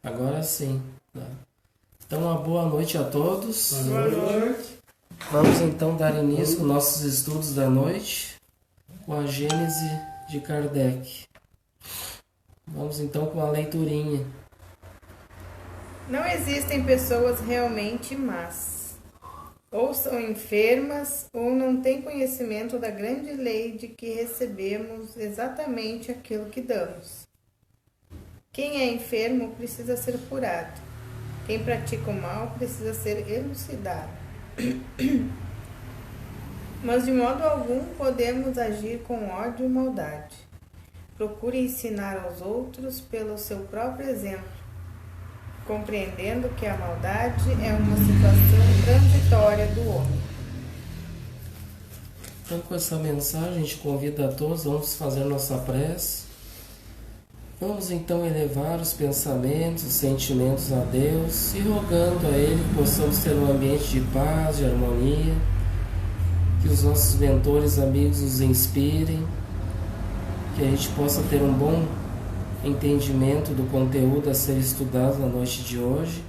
Agora sim. Tá. Então, uma boa noite a todos. Boa noite. Vamos então dar início aos nossos estudos da noite com a Gênese de Kardec. Vamos então com a leiturinha. Não existem pessoas realmente más. Ou são enfermas ou não têm conhecimento da grande lei de que recebemos exatamente aquilo que damos. Quem é enfermo precisa ser curado. Quem pratica o mal precisa ser elucidado. Mas de modo algum podemos agir com ódio e maldade. Procure ensinar aos outros pelo seu próprio exemplo, compreendendo que a maldade é uma situação transitória do homem. Então, com essa mensagem, a gente convida a todos, vamos fazer nossa prece. Vamos então elevar os pensamentos, os sentimentos a Deus e rogando a Ele que possamos ter um ambiente de paz, de harmonia, que os nossos mentores, amigos nos inspirem, que a gente possa ter um bom entendimento do conteúdo a ser estudado na noite de hoje,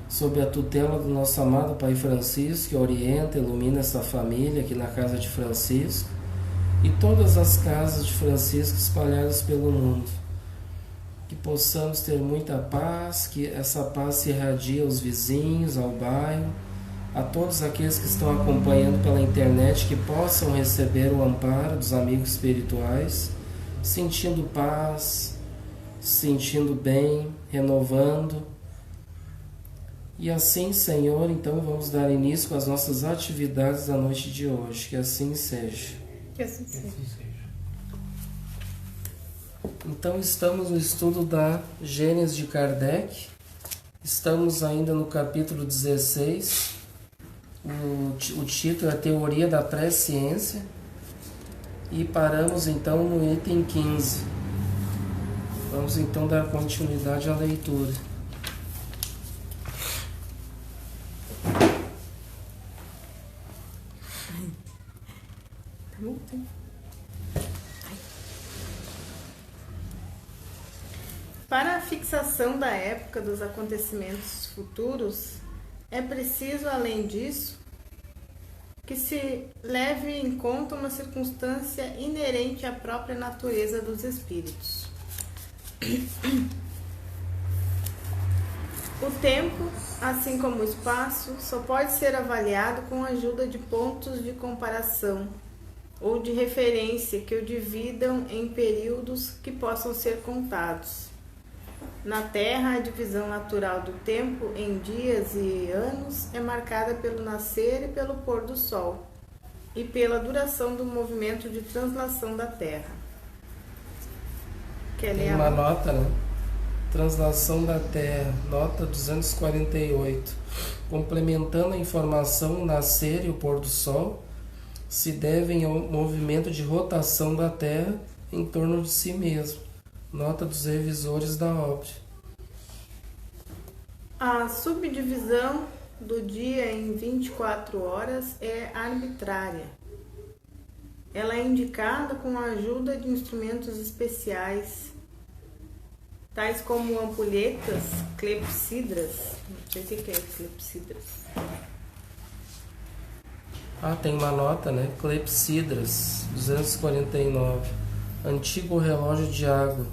sob a tutela do nosso amado Pai Francisco, que orienta e ilumina essa família aqui na casa de Francisco e todas as casas de Francisco espalhadas pelo mundo. Que possamos ter muita paz, que essa paz se irradie aos vizinhos, ao bairro, a todos aqueles que estão acompanhando pela internet, que possam receber o amparo dos amigos espirituais, sentindo paz, sentindo bem, renovando. E assim, Senhor, então vamos dar início às nossas atividades da noite de hoje. Que assim seja. Que assim seja. Então estamos no estudo da Gênese de Kardec. Estamos ainda no capítulo 16. O título é a Teoria da Presciência. E paramos então no item 15. Vamos então dar continuidade à leitura. Para a fixação da época dos acontecimentos futuros, é preciso, além disso, que se leve em conta uma circunstância inerente à própria natureza dos espíritos. O tempo, assim como o espaço, só pode ser avaliado com a ajuda de pontos de comparação ou de referência que o dividam em períodos que possam ser contados. Na Terra, a divisão natural do tempo em dias e anos é marcada pelo nascer e pelo pôr do sol, e pela duração do movimento de translação da Terra. Quer ler Tem uma nota, né? Translação da Terra, nota 248. Complementando a informação, o nascer e o pôr do sol se devem ao movimento de rotação da Terra em torno de si mesmo. Nota dos revisores da obra. A subdivisão do dia em 24 horas é arbitrária. Ela é indicada com a ajuda de instrumentos especiais, tais como ampulhetas, clepsidras. Não sei o que é clepsidras. Tem uma nota, né? Clepsidras, 249. Antigo relógio de água,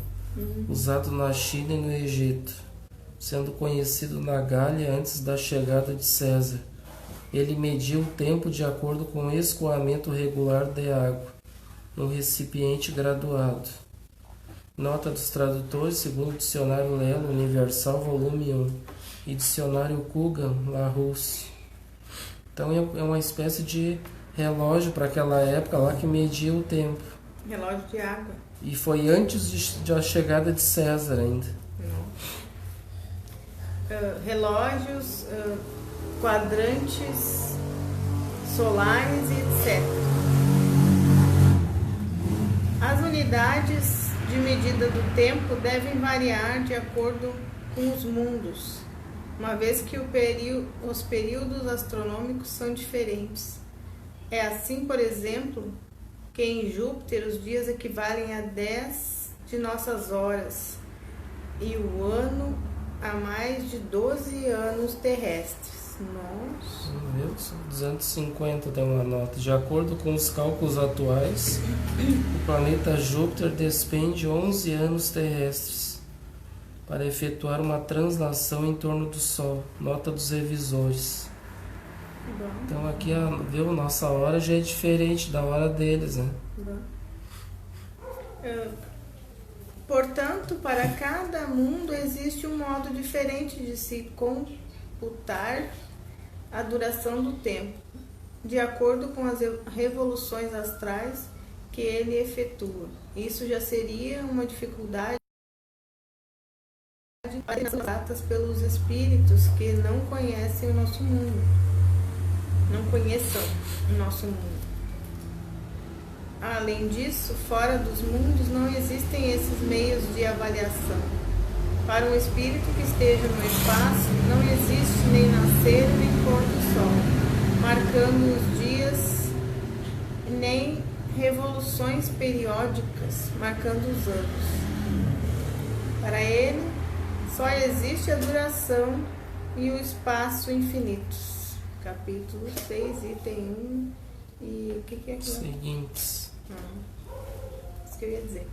usado na China e no Egito, sendo conhecido na Gália antes da chegada de César. Ele media o tempo de acordo com o escoamento regular de água, num recipiente graduado. Nota dos tradutores, segundo o Dicionário Lelo Universal, volume 1, e Dicionário Coogan-Larousse. Então é uma espécie de relógio para aquela época lá que media o tempo. Relógio de água. E foi antes da chegada de César ainda. Relógios, quadrantes solares e etc. As unidades de medida do tempo devem variar de acordo com os mundos, uma vez que os períodos astronômicos são diferentes. É assim, por exemplo, que em Júpiter os dias equivalem a 10 de nossas horas e o ano há mais de 12 anos terrestres. Nossa. 250 tem uma nota. De acordo com os cálculos atuais, o planeta Júpiter despende 11 anos terrestres para efetuar uma translação em torno do Sol. Nota dos revisores. Bom. Então aqui, viu, nossa hora já é diferente da hora deles, né? Bom. Portanto, para cada mundo existe um modo diferente de se computar a duração do tempo, de acordo com as revoluções astrais que ele efetua. Isso já seria uma dificuldade dadas pelos espíritos que não conhecem o nosso mundo, não conheçam o nosso mundo. Além disso, fora dos mundos não existem esses meios de avaliação. Para um espírito que esteja no espaço, não existe nem nascer nem pôr do sol, marcando os dias, nem revoluções periódicas, marcando os anos. Para ele, só existe a duração e o espaço infinitos. Capítulo 6, item 1. E o que é aquilo? Seguintes. Isso que eu ia dizer.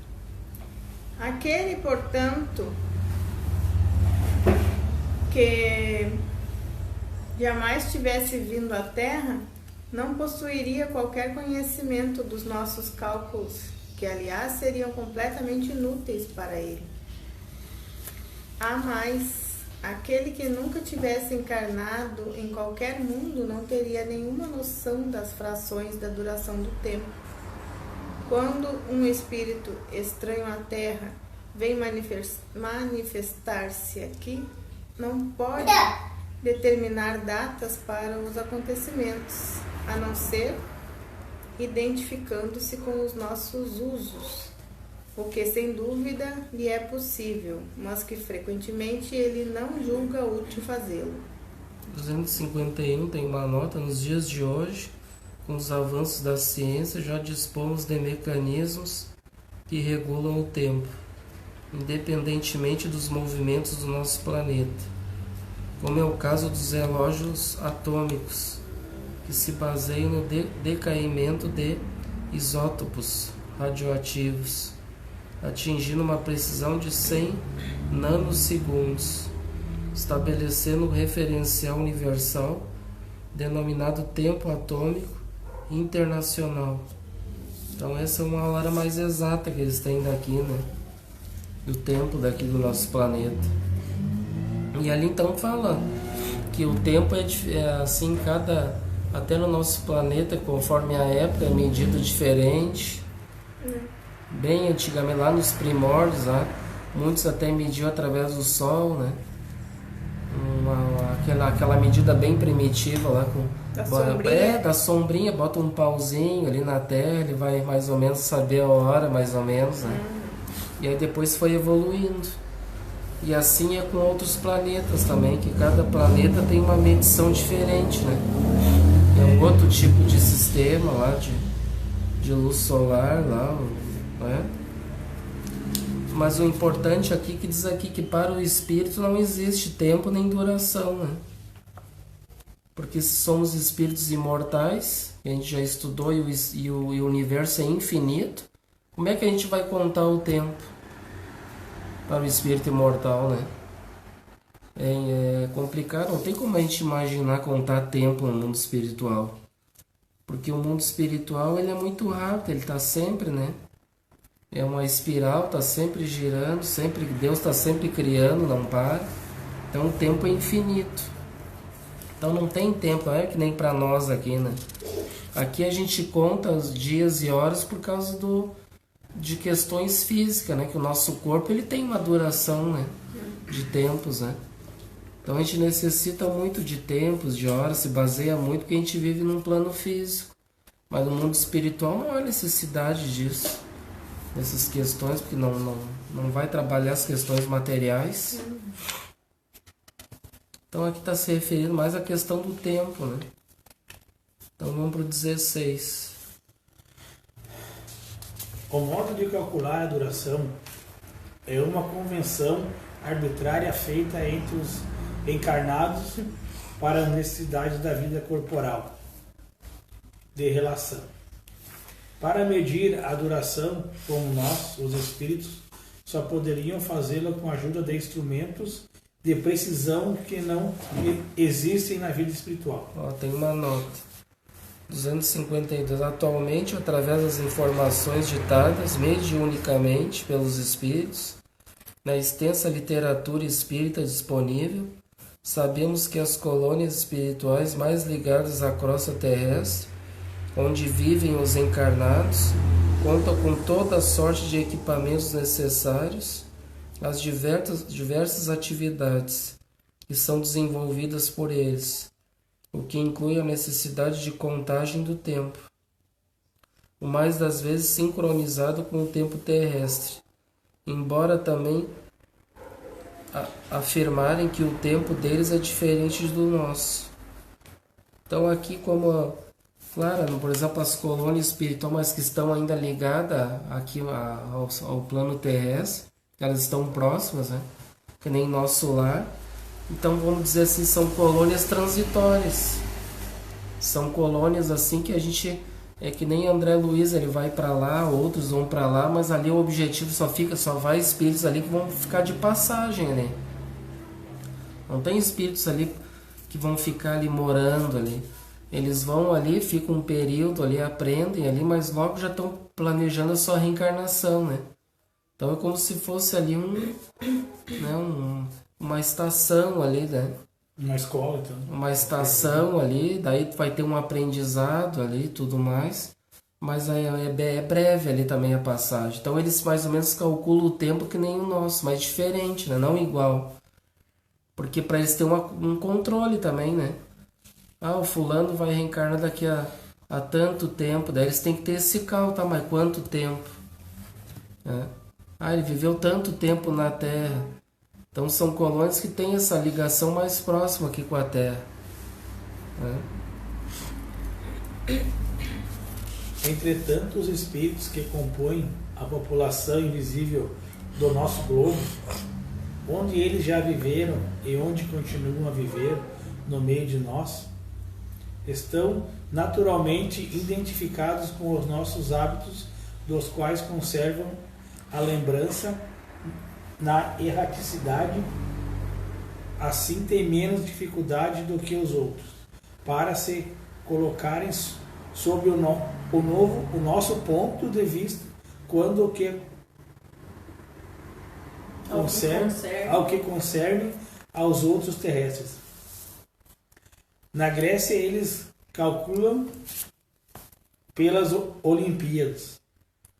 Aquele, portanto, que jamais tivesse vindo à Terra, não possuiria qualquer conhecimento dos nossos cálculos, que aliás seriam completamente inúteis para ele. Há mais, aquele que nunca tivesse encarnado em qualquer mundo não teria nenhuma noção das frações da duração do tempo. Quando um espírito estranho à Terra vem manifestar-se aqui, não pode determinar datas para os acontecimentos, a não ser identificando-se com os nossos usos, o que sem dúvida lhe é possível, mas que frequentemente ele não julga útil fazê-lo. 251 tem uma nota. Nos dias de hoje, com os avanços da ciência, já dispomos de mecanismos que regulam o tempo, independentemente dos movimentos do nosso planeta, como é o caso dos relógios atômicos, que se baseiam no decaimento de isótopos radioativos, atingindo uma precisão de 100 nanosegundos, estabelecendo um referencial universal denominado tempo atômico internacional. Então essa é uma hora mais exata que eles têm daqui, né? Do tempo daqui do nosso planeta. E ali então fala que o tempo é assim, até no nosso planeta, conforme a época, é medido diferente. Bem antigamente, lá nos primórdios, muitos até mediam através do sol, né? Aquela medida bem primitiva lá com da sombrinha, bota um pauzinho ali na terra, ele vai mais ou menos saber a hora, mais ou menos, né? E aí depois foi evoluindo. E assim é com outros planetas também, que cada planeta tem uma medição diferente, né? É um outro tipo de sistema lá de luz solar lá, né? Mas o importante aqui que diz aqui que para o espírito não existe tempo nem duração, né? Porque se somos espíritos imortais, que a gente já estudou, e o universo é infinito, como é que a gente vai contar o tempo para o espírito imortal, né? É complicado, não tem como a gente imaginar contar tempo no mundo espiritual. Porque o mundo espiritual ele é muito rápido, ele está sempre, né? É uma espiral, está sempre girando, sempre Deus está sempre criando, não para. Então o tempo é infinito. Então não tem tempo, não é que nem para nós aqui, né? Aqui a gente conta os dias e horas por causa de questões físicas, né? Que o nosso corpo ele tem uma duração, né? De tempos, né? Então a gente necessita muito de tempos, de horas, se baseia muito porque a gente vive num plano físico. Mas no mundo espiritual não há necessidade disso, dessas questões, porque não vai trabalhar as questões materiais. Então aqui está se referindo mais à questão do tempo, né? Então vamos para o 16. O modo de calcular a duração é uma convenção arbitrária feita entre os encarnados para a necessidade da vida corporal de relação. Para medir a duração, como nós, os espíritos, só poderiam fazê-lo com a ajuda de instrumentos de precisão que não existem na vida espiritual. Tem uma nota. 252. Atualmente, através das informações ditadas mediunicamente pelos espíritos, na extensa literatura espírita disponível, sabemos que as colônias espirituais mais ligadas à crosta terrestre, onde vivem os encarnados, contam com toda a sorte de equipamentos necessários às diversas atividades que são desenvolvidas por eles, o que inclui a necessidade de contagem do tempo, o mais das vezes sincronizado com o tempo terrestre, embora também afirmarem que o tempo deles é diferente do nosso. Então aqui, como claro, por exemplo, as colônias espirituais, mas que estão ainda ligadas aqui ao plano terrestre, elas estão próximas, né? Que nem nosso lar. Então, vamos dizer assim, são colônias transitórias. São colônias assim que a gente... É que nem André Luiz, ele vai para lá, outros vão para lá, mas ali o objetivo só vai espíritos ali que vão ficar de passagem, né? Não tem espíritos ali que vão ficar ali morando ali. Eles vão ali, ficam um período ali, aprendem ali, mas logo já estão planejando a sua reencarnação, né? Então é como se fosse ali uma estação ali, né? Uma escola, então. Uma estação ali, daí vai ter um aprendizado ali e tudo mais, mas é breve ali também a passagem. Então eles mais ou menos calculam o tempo que nem o nosso, mas diferente, né? Não igual. Porque para eles ter um controle também, né? O fulano vai reencarnar daqui a tanto tempo, daí eles têm que ter esse cálculo, tá? Mas quanto tempo? Né? Ele viveu tanto tempo na Terra. Então são colônias que têm essa ligação mais próxima aqui com a Terra. Né? Entretanto, os espíritos que compõem a população invisível do nosso globo, onde eles já viveram e onde continuam a viver no meio de nós, estão naturalmente identificados com os nossos hábitos, dos quais conservam a lembrança na erraticidade, assim tem menos dificuldade do que os outros, para se colocarem sob o nosso ponto de vista, quando ao que concerne aos outros terrestres. Na Grécia, eles calculam pelas Olimpíadas.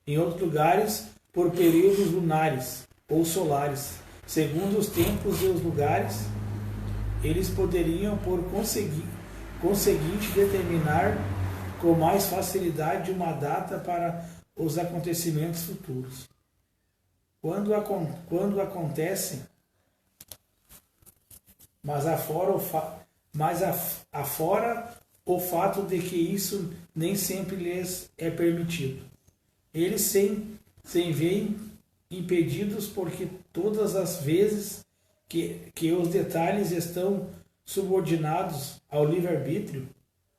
Em outros lugares, por períodos lunares ou solares. Segundo os tempos e os lugares, eles poderiam, por conseguinte, determinar com mais facilidade uma data para os acontecimentos futuros. Quando acontecem, mas afora o fato de que isso nem sempre lhes é permitido. Eles se veem impedidos porque todas as vezes que os detalhes estão subordinados ao livre-arbítrio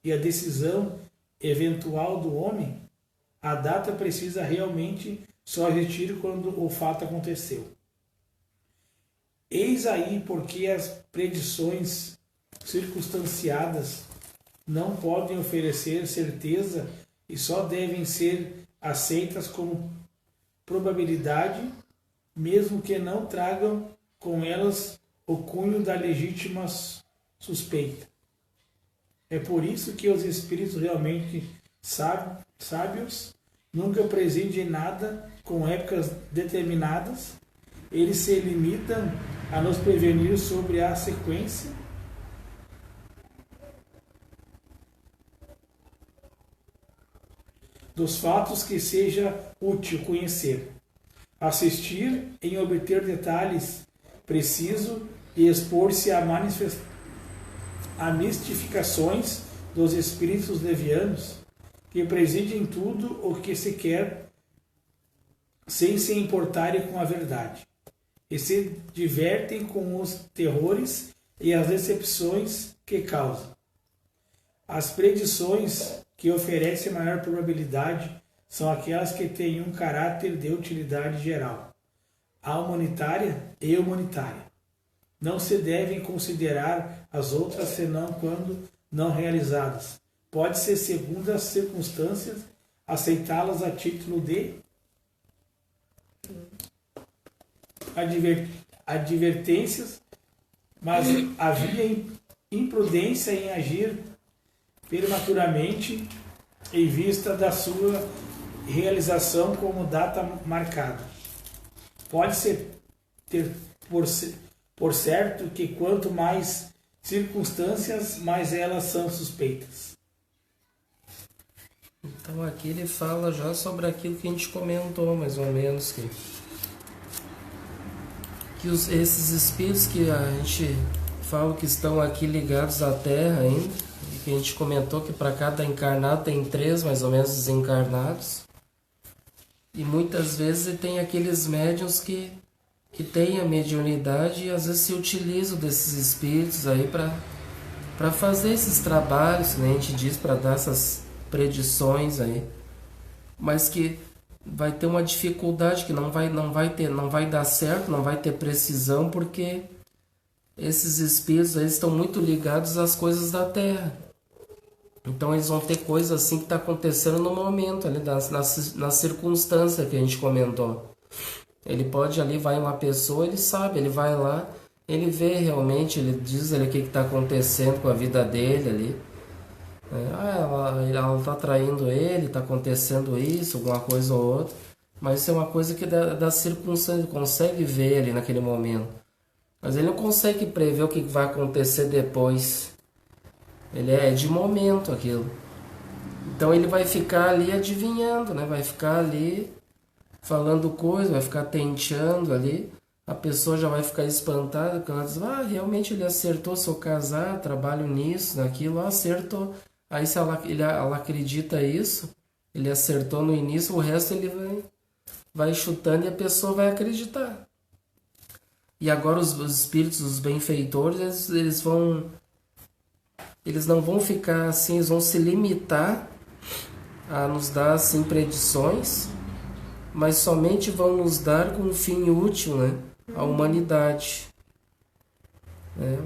e à decisão eventual do homem, a data precisa realmente só existir quando o fato aconteceu. Eis aí porque as predições circunstanciadas não podem oferecer certeza e só devem ser aceitas como probabilidade, mesmo que não tragam com elas o cunho da legítima suspeita. É por isso que os espíritos realmente sábios nunca prescindem nada com épocas determinadas. Eles se limitam a nos prevenir sobre a sequência dos fatos que seja útil conhecer, assistir em obter detalhes precisos e expor-se a mistificações dos espíritos levianos que presidem tudo o que se quer sem se importarem com a verdade. e se divertem com os terrores e as decepções que causam. As predições que oferecem maior probabilidade são aquelas que têm um caráter de utilidade geral, a humanitária e humanitária. Não se devem considerar as outras senão quando não realizadas. Pode-se, segundo as circunstâncias, aceitá-las a título de advertências, mas havia imprudência em agir prematuramente em vista da sua realização como data marcada. Pode-se ter por certo que quanto mais circunstâncias, mais elas são suspeitas. Então aqui ele fala já sobre aquilo que a gente comentou, mais ou menos, que esses espíritos que a gente fala que estão aqui ligados à Terra ainda, e que a gente comentou que para cada encarnado tem 3 mais ou menos desencarnados, e muitas vezes tem aqueles médiuns que têm a mediunidade e às vezes se utilizam desses espíritos aí para fazer esses trabalhos, né? A gente diz, para dar essas predições aí, mas que vai ter uma dificuldade, que não vai dar certo, não vai ter precisão, porque esses espíritos aí estão muito ligados às coisas da Terra. Então eles vão ter coisas assim que está acontecendo no momento, ali na circunstância que a gente comentou. Ele pode ali, vai uma pessoa, ele sabe, ele vai lá, ele vê realmente, ele diz ali o que está acontecendo com a vida dele ali. Ela está traindo ele, está acontecendo isso, alguma coisa ou outra. Mas isso é uma coisa que da circunstância, ele consegue ver ali naquele momento. Mas ele não consegue prever o que vai acontecer depois. Ele é de momento aquilo. Então ele vai ficar ali adivinhando, né? Vai ficar ali falando coisa, vai ficar tenteando ali. A pessoa já vai ficar espantada, porque ela diz, realmente ele acertou, sou casado, trabalho nisso, naquilo, acertou. Aí se ela acredita isso, ele acertou no início, o resto ele vai chutando e a pessoa vai acreditar. E agora os espíritos, os benfeitores, eles não vão ficar assim, eles vão se limitar a nos dar assim predições, mas somente vão nos dar com um fim útil, né? A humanidade.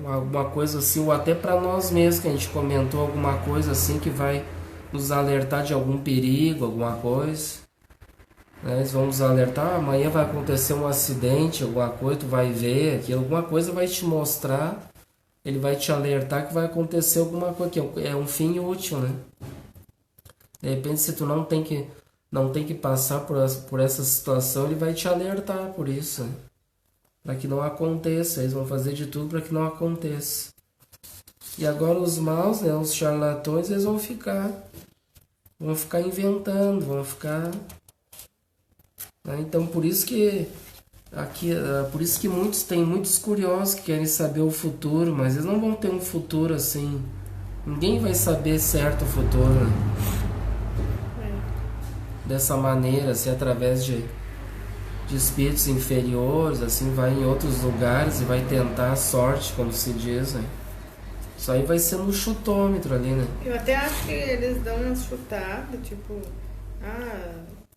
Alguma coisa assim, ou até para nós mesmos, que a gente comentou alguma coisa assim que vai nos alertar de algum perigo, alguma coisa. Eles vão nos alertar, amanhã vai acontecer um acidente, alguma coisa, tu vai ver aqui, alguma coisa vai te mostrar, ele vai te alertar que vai acontecer alguma coisa, que é um fim útil, né? De repente, se tu não tem que passar por essa situação, ele vai te alertar por isso, né? Para que não aconteça, eles vão fazer de tudo para que não aconteça. E agora os maus, né, os charlatões, eles vão ficar inventando, vão ficar... Então por isso que tem muitos curiosos que querem saber o futuro, mas eles não vão ter um futuro assim. Ninguém vai saber certo o futuro, né? Dessa maneira, assim, através de espíritos inferiores, assim, vai em outros lugares e vai tentar a sorte, como se diz, né? Isso aí vai ser no chutômetro ali, né? Eu até acho que eles dão uma chutada, tipo,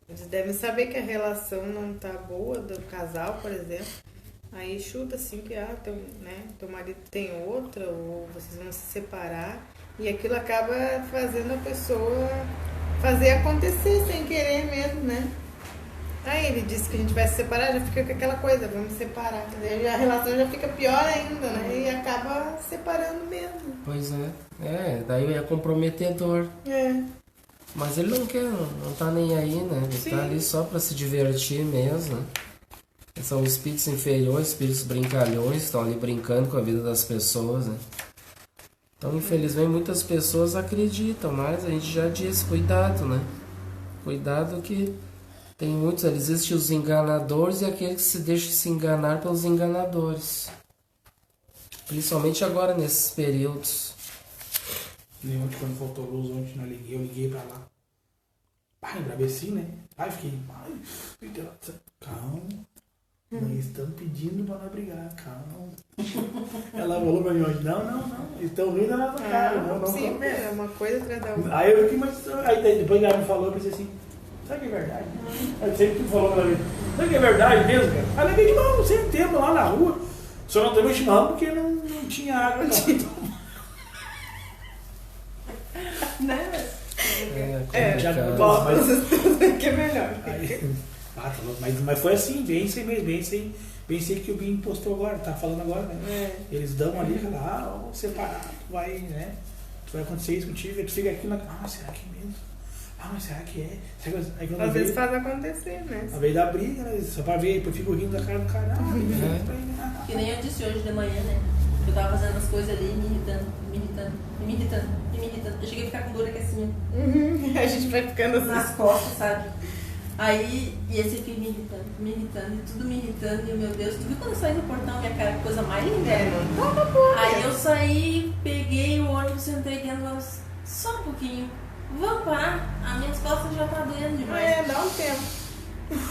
eles devem saber que a relação não tá boa do casal, por exemplo. Aí chuta assim que teu marido tem outra, ou vocês vão se separar. E aquilo acaba fazendo a pessoa fazer acontecer sem querer mesmo, né? Aí ele disse que a gente vai se separar, já fica com aquela coisa, vamos separar. Aí a relação já fica pior ainda, né? E acaba separando mesmo. Pois daí é comprometedor. Mas ele não quer, não tá nem aí, né? Ele tá ali só para se divertir mesmo, né? São espíritos inferiores, espíritos brincalhões, estão ali brincando com a vida das pessoas, né? Então, infelizmente, muitas pessoas acreditam, mas a gente já disse, cuidado, né? Cuidado que tem muitos, existem os enganadores e aqueles que se deixam se enganar pelos enganadores. Principalmente agora, nesses períodos. Nem ontem, quando faltou luz, eu liguei pra lá. Embraveci, né? Fiquei, calma. Mas estão pedindo para não brigar, calma. Ela falou pra mim hoje, não. Eles estão rindo na nossa cara. Não, sim, é uma coisa atrás da outra. Aí eu fiquei, mas. Aí depois ela me falou, eu pensei assim, sabe que é verdade? Aí sempre tu falou pra mim, sabe que é verdade mesmo, cara? Aí levei de mão, sem tempo lá na rua. Só não tomei chimarrão porque não tinha água. Né? Já Mas que é melhor. Aí, tá louco. Mas foi assim, bem sei que o Binho postou agora, tá falando agora, né? Eles dão ali, separado, vai, né? Vai acontecer isso contigo, aí tu fica aqui na. Será que é mesmo? Mas será que é? Aí, às vezes faz acontecer, né? A vez da briga, né? Só pra ver, depois fico rindo da cara do cara. Que nem eu disse hoje de manhã, né? Eu tava fazendo as coisas ali, me irritando. Eu cheguei a ficar com dor aqui assim, A gente vai ficando assim. nas costas, sabe? Aí, e esse fio me irritando, e tudo me irritando, e meu Deus, tu viu quando eu saí do portão, minha cara, que coisa mais linda? Aí eu saí, peguei o ônibus, sentei dentro lá, só um pouquinho. Vamos parar? As minhas costas já tá doendo demais. Dá um tempo.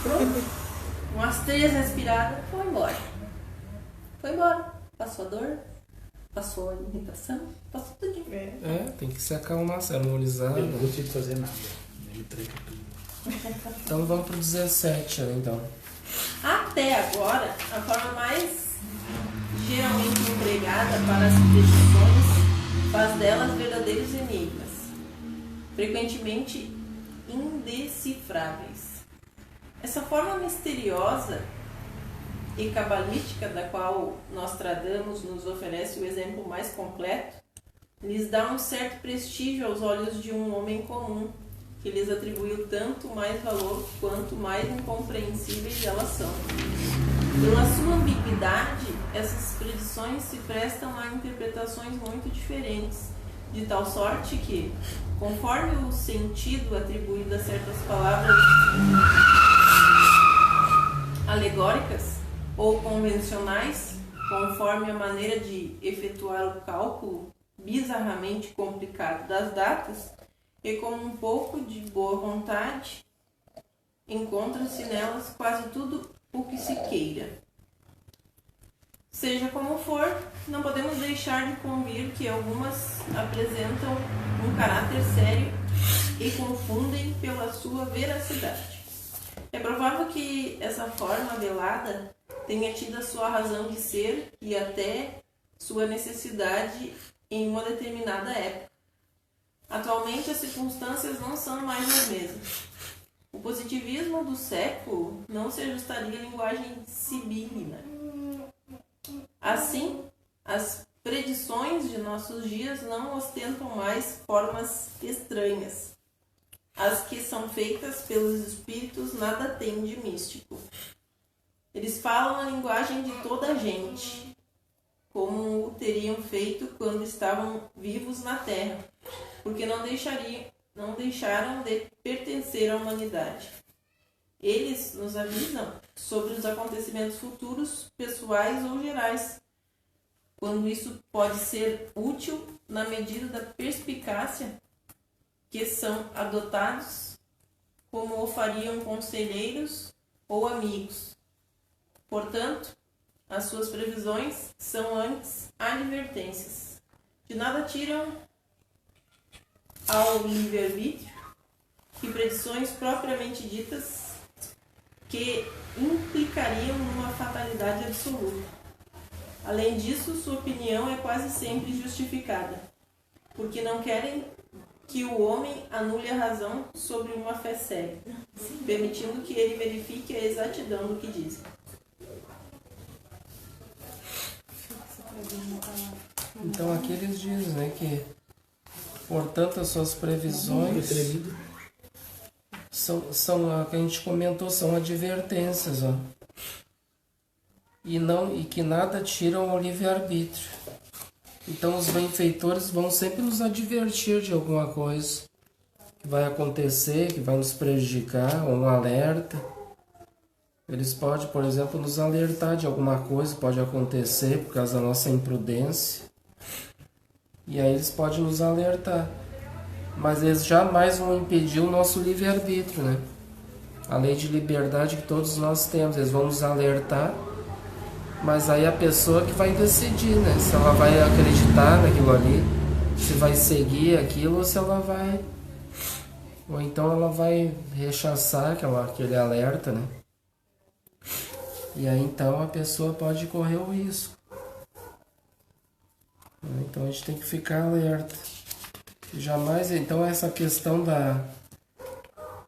Pronto. Umas 3 respiradas, foi embora. Passou a dor, passou a irritação, passou tudo. tem que se acalmar, se harmonizar. Eu não gostei de fazer nada. Ele tranca tudo. Então vamos pro 17, né, então. Até agora, a forma mais geralmente empregada para as predições faz delas verdadeiros enigmas, frequentemente indecifráveis. Essa forma misteriosa e cabalística da qual Nostradamus nos oferece o exemplo mais completo, lhes dá um certo prestígio aos olhos de um homem comum, que lhes atribuiu tanto mais valor quanto mais incompreensíveis elas são. Pela sua ambiguidade, essas predições se prestam a interpretações muito diferentes, de tal sorte que, conforme o sentido atribuído a certas palavras alegóricas ou convencionais, conforme a maneira de efetuar o cálculo bizarramente complicado das datas, e com um pouco de boa vontade, encontra-se nelas quase tudo o que se queira. Seja como for, não podemos deixar de convir que algumas apresentam um caráter sério e confundem pela sua veracidade. É provável que essa forma velada tenha tido a sua razão de ser e até sua necessidade em uma determinada época. Atualmente as circunstâncias não são mais as mesmas. O positivismo do século não se ajustaria à linguagem sibilina. Assim, as predições de nossos dias não ostentam mais formas estranhas. As que são feitas pelos espíritos nada têm de místico. Eles falam a linguagem de toda a gente, como o teriam feito quando estavam vivos na Terra, porque não deixaram de pertencer à humanidade. Eles nos avisam sobre os acontecimentos futuros, pessoais ou gerais, quando isso pode ser útil na medida da perspicácia que são adotados, como o fariam conselheiros ou amigos. Portanto, as suas previsões são antes advertências. De nada tiram ao livre-arbítrio e predições propriamente ditas que implicariam numa fatalidade absoluta. Além disso, sua opinião é quase sempre justificada, porque não querem que o homem anule a razão sobre uma fé cega, permitindo que ele verifique a exatidão do que diz. Então aqui eles dizem, né, que portanto as suas previsões são a que a gente comentou, são advertências, ó. E que nada tiram ao livre-arbítrio. Então os benfeitores vão sempre nos advertir de alguma coisa que vai acontecer, que vai nos prejudicar, ou um alerta. Eles podem, por exemplo, nos alertar de alguma coisa que pode acontecer por causa da nossa imprudência. E aí eles podem nos alertar. Mas eles jamais vão impedir o nosso livre-arbítrio, né? A lei de liberdade que todos nós temos. Eles vão nos alertar, mas aí a pessoa que vai decidir, né? Se ela vai acreditar naquilo ali, se vai seguir aquilo ou se ela vai... Ou então ela vai rechaçar aquele alerta, né? E aí então a pessoa pode correr o risco. Então a gente tem que ficar alerta. Jamais, então, essa questão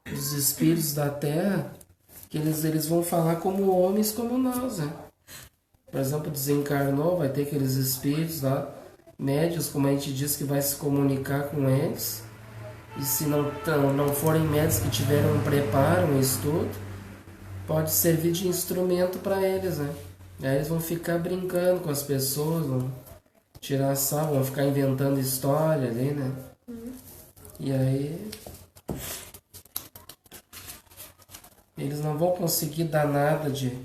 dos espíritos da Terra, que eles vão falar como homens como nós, né? Por exemplo, desencarnou, vai ter aqueles espíritos lá, médios, como a gente diz, que vai se comunicar com eles. E se não forem médios que tiveram um preparo, um estudo, pode servir de instrumento para eles, né? Aí eles vão ficar brincando com as pessoas, vão tirar sarro, vão ficar inventando história ali, né? E aí eles não vão conseguir dar nada de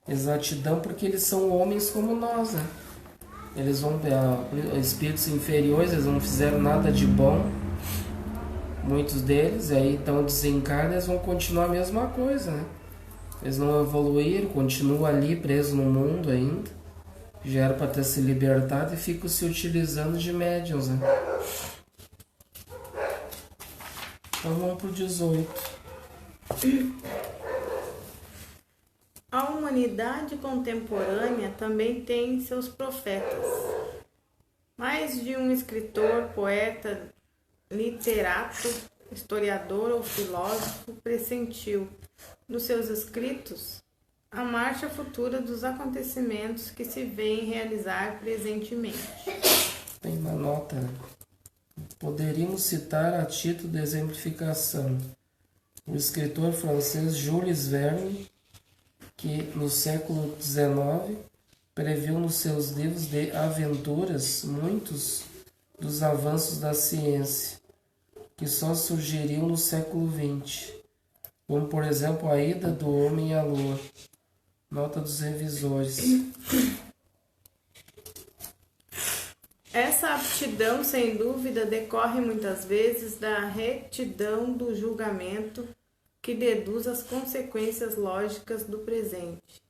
exatidão porque eles são homens como nós, né? Eles vão espíritos inferiores, eles não fizeram nada de bom, muitos deles, e aí então desencarnam, eles vão continuar a mesma coisa, né? Eles não evoluíram, continuam ali presos no mundo ainda, já era para ter se libertado e ficam se utilizando de médiuns, né? Então vamos pro 18. A humanidade contemporânea também tem seus profetas. Mais de um escritor, poeta, literato, historiador ou filósofo pressentiu, nos seus escritos, a marcha futura dos acontecimentos que se vêem realizar presentemente. Tem uma nota, né? Poderíamos citar a título de exemplificação o escritor francês Jules Verne, que no século XIX previu nos seus livros de aventuras muitos dos avanços da ciência, que só surgiriam no século XX, como por exemplo a ida do homem à Lua. Nota dos revisores. Essa aptidão, sem dúvida, decorre muitas vezes da retidão do julgamento que deduz as consequências lógicas do presente,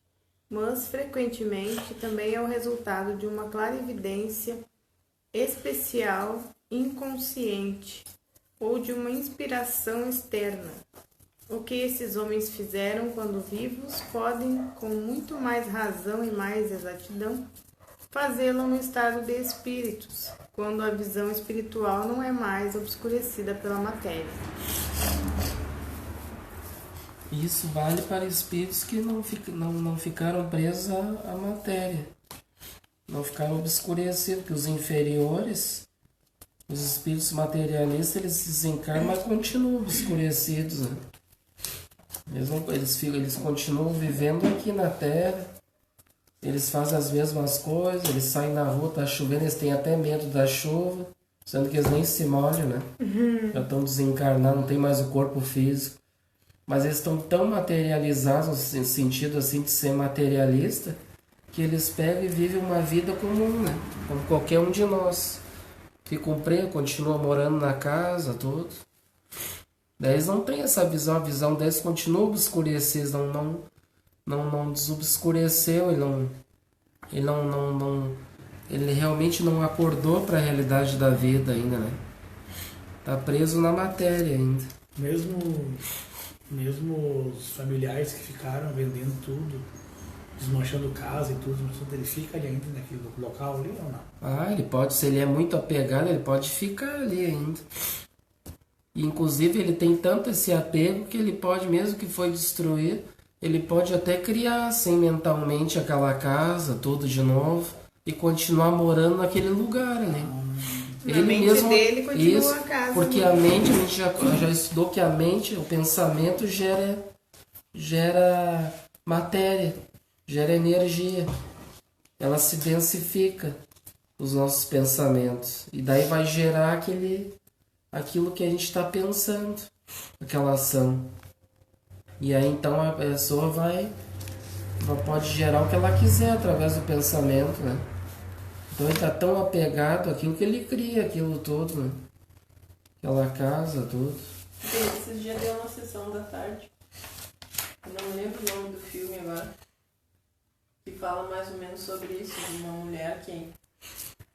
mas frequentemente também é o resultado de uma clarividência especial, inconsciente, ou de uma inspiração externa. O que esses homens fizeram quando vivos podem, com muito mais razão e mais exatidão, fazê-lo no estado de espíritos, quando a visão espiritual não é mais obscurecida pela matéria. Isso vale para espíritos que não ficaram presos à matéria, não ficaram obscurecidos, porque os inferiores, os espíritos materialistas, eles desencarnam, mas continuam obscurecidos, né? Eles continuam vivendo aqui na Terra, eles fazem as mesmas coisas, eles saem na rua, tá chovendo, eles têm até medo da chuva, sendo que eles nem se molham, né? Já estão desencarnados, não tem mais o corpo físico. Mas eles estão tão materializados, no sentido assim de ser materialista, que eles pegam e vivem uma vida comum, né? Como qualquer um de nós. Ficam presos, continuam morando na casa, tudo. Daí eles não têm essa visão, a visão deles continua obscurecida, não desobscureceu, ele realmente não acordou para a realidade da vida ainda, né? Tá preso na matéria ainda. Mesmo os familiares que ficaram vendendo tudo, desmanchando casa e tudo, ele fica ali ainda naquele local ali ou não? Ah, ele pode, se ele é muito apegado, ele pode ficar ali ainda. E, inclusive ele tem tanto esse apego que ele pode, mesmo que foi destruído, ele pode até criar assim mentalmente aquela casa, tudo de novo, e continuar morando naquele lugar ali. Na mente mesmo, dele continua isso, a casa. Porque a mente, a gente já estudou que a mente, o pensamento gera matéria, gera energia. Ela se densifica, os nossos pensamentos. E daí vai gerar aquilo que a gente está pensando, aquela ação. E aí então a pessoa pode gerar o que ela quiser através do pensamento, né? Então ele está tão apegado àquilo que ele cria, aquilo todo, né? Aquela casa, tudo. Esses dias deu uma sessão da tarde não me lembro o nome do filme agora, que fala mais ou menos sobre isso, de uma mulher que...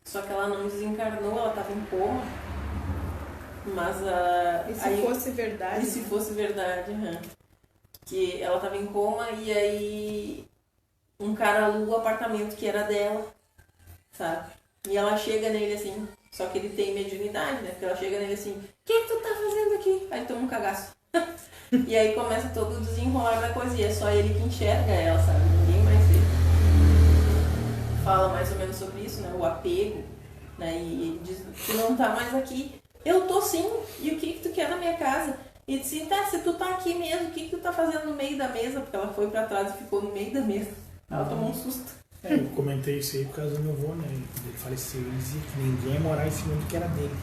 Só que ela não desencarnou, ela estava em coma, mas E se fosse verdade? E se fosse verdade, que ela estava em coma e aí um cara aluga o apartamento que era dela, sabe? E ela chega nele assim, só que ele tem mediunidade, né? Porque ela chega nele assim, o que tu tá fazendo aqui? Aí toma um cagaço. E aí começa todo o desenrolar da coisa, e é só ele que enxerga ela, sabe? Ninguém mais vê. Fala mais ou menos sobre isso, né? O apego, né? E ele diz, tu não tá mais aqui. Eu tô sim, e o que tu quer na minha casa? E disse, tá, se tu tá aqui mesmo, o que tu tá fazendo no meio da mesa? Porque ela foi pra trás e ficou no meio da mesa. Ela tomou um susto. Eu comentei isso aí por causa do meu avô, né? Ele faleceu, ele dizia que ninguém ia morar em cima do que era dele.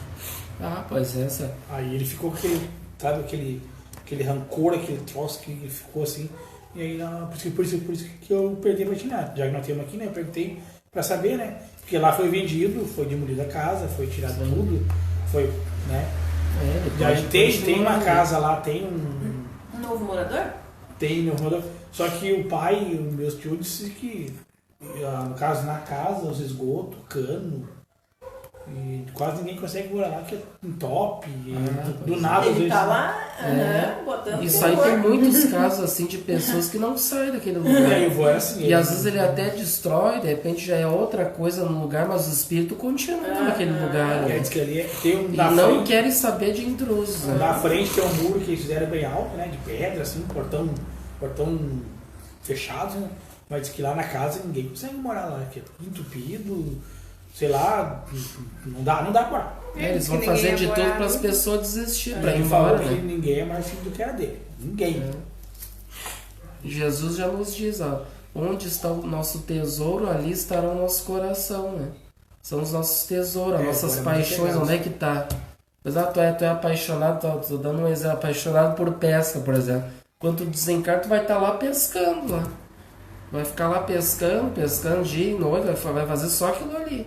Ah, pois é, essa. Aí ele ficou com aquele, sabe, aquele rancor, aquele troço que ele ficou assim. E aí, por isso que eu perdi a oportunidade. Já que nós temos aqui, né? Eu perguntei pra saber, né? Porque lá foi vendido, foi demolida a casa, foi tirado tudo, foi, né? É, Já tem uma casa lá, tem um novo morador? Tem novo morador. Só que o pai, o meu tio, disse que, no caso, na casa, os esgotos, cano, e quase ninguém consegue morar lá, porque é top, do nada, às Ele vezes. tá lá, botando Isso aí tem muitos casos assim de pessoas que não saem daquele lugar. Eu vou assim. E às vezes ele até destrói, de repente já é outra coisa no lugar, mas o espírito continua naquele lugar. Né? Diz que ali tem um E da não frente, querem saber de intrusos. Né? na frente tem um muro que eles fizeram bem alto, né? De pedra, assim, portão fechado, né? Mas diz que lá na casa ninguém consegue morar lá, que é tudo entupido, sei lá, não dá pra morar. Eles vão fazer de tudo para as pessoas desistir, para ir Ele embora. falou que Né? ninguém é mais filho do que era dele. Ninguém. Jesus já nos diz, ó, onde está o nosso tesouro, ali estará o nosso coração, né? São os nossos tesouros, as nossas paixões, onde é que tá? Apesar tu é apaixonado, tô dando um exemplo, apaixonado por pesca, por exemplo. Quando tu desencarna, tu vai estar lá pescando, lá. Vai ficar lá pescando dia e noite, vai fazer só aquilo ali.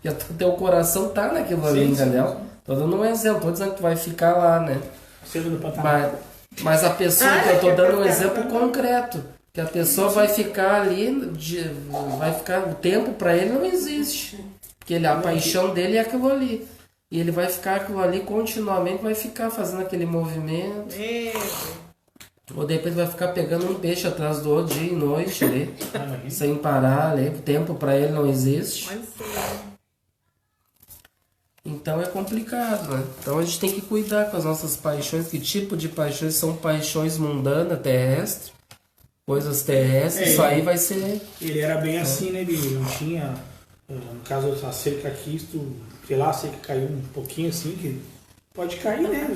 Porque o teu coração tá naquilo ali, entendeu? Tô dando um exemplo, tô dizendo que tu vai ficar lá, né? Cedo no Pantanal. Mas a pessoa, que eu tô dando um exemplo concreto, que a pessoa vai ficar ali, o tempo para ele não existe. Porque a paixão dele é aquilo ali. E ele vai ficar aquilo ali continuamente, vai ficar fazendo aquele movimento. Ou de repente vai ficar pegando um peixe atrás do outro dia e noite ali, sem parar ali. O tempo para ele não existe. Então é complicado, né? Então a gente tem que cuidar com as nossas paixões. Que tipo de paixões? São paixões mundanas, terrestres, coisas terrestres. Isso aí vai ser... Ele era bem assim, né? Ele não tinha, no caso, a cerca aqui, sei lá, a cerca caiu um pouquinho assim, que pode cair, né?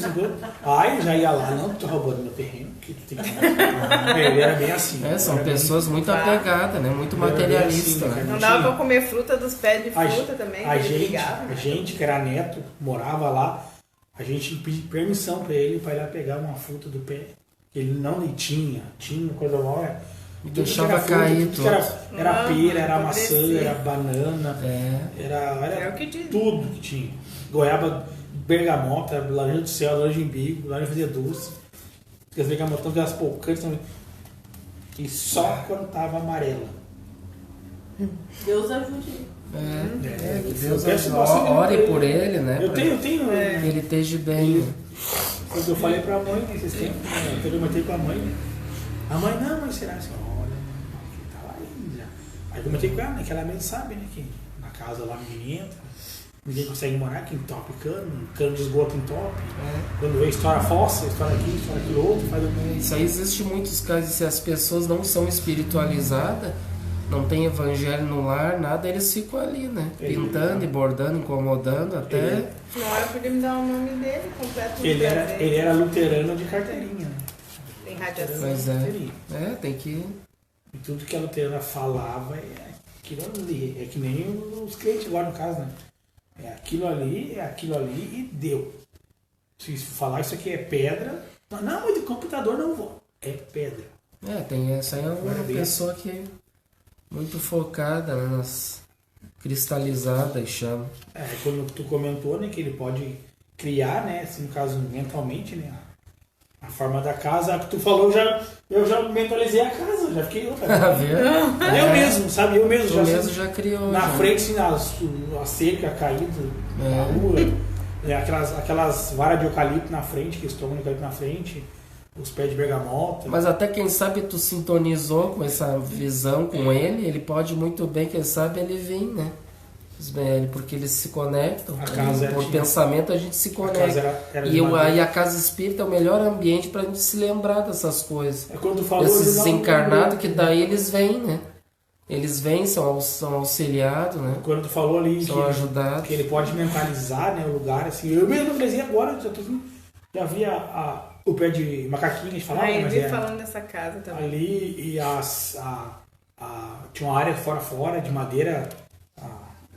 Aí já ia lá, não, tô roubando meu terreno, que tu tem que... Ele era bem assim. São pessoas muito apegadas, né? Muito materialistas, assim, né? Não dava pra comer fruta dos pés de fruta também. A gente que era neto, morava lá, a gente pediu permissão pra ele ir lá pegar uma fruta do pé. Ele não tinha coisa nova. E deixava cair tudo. Era pera, era maçã, era banana, era o que diz. Tudo que tinha. Goiaba, bergamota, laranja do céu, laranja de umbigo, laranja fazia doce. As bergamotão tinha as polcantes também. E só quando tava amarela. Deus ajude. Deus ore por ele, né? Eu tenho. Que ele esteja bem. Quando eu falei pra mãe nesses tempos, né? Eu comentei com a mãe, né? A mãe, não, mas será assim? Olha, tá lá ainda. Aí eu comentei com ela, né? Que ela mesmo sabe, né? Que na casa lá ninguém entra, ninguém consegue morar, que entope cano de esgoto entope. Quando vê estoura fossa, estoura aqui, estoura aquilo outro, faz o... Isso aí existe muitos casos, se as pessoas não são espiritualizadas, não tem evangelho no lar, nada, eles ficam ali, né? Pintando e bordando, incomodando até... Não era podia me dar o nome dele completo. Ele era luterano de carteirinha, né? Tem radiação. Pois é. Tem que... E tudo que a luterana falava é aquilo ali. É que nem os crentes agora, no caso, né? É aquilo ali e deu. Se falar isso aqui é pedra... Não, mas de computador não vou. É pedra. Tem essa aí é uma pessoa que é muito focada, né, nas cristalizadas, chama. Quando tu comentou, né, que ele pode criar, né, assim, no caso mentalmente, né, A forma da casa, a que tu falou, eu já mentalizei a casa, já fiquei outra. Eu mesmo, sabe? Eu mesmo já criou. Na já. frente, assim, a cerca caída na rua, aquelas varas de eucalipto na frente, que estão de eucalipto na frente, os pés de bergamota. Mas até quem sabe tu sintonizou com essa visão com ele pode muito bem, quem sabe ele vir, né? Porque eles se conectam. Por pensamento a gente se conecta. E a casa espírita é o melhor ambiente pra gente se lembrar dessas coisas. Quando falou, esses desencarnados que daí eles vêm, né? Eles vêm, são auxiliados, né? Quando tu falou ali são ajudados. Que ele pode mentalizar, né, o lugar, assim. Eu mesmo falei agora, já vi o pé de macaquinho, a gente falava, eu vi falando dessa casa também. Ali e tinha uma área fora de madeira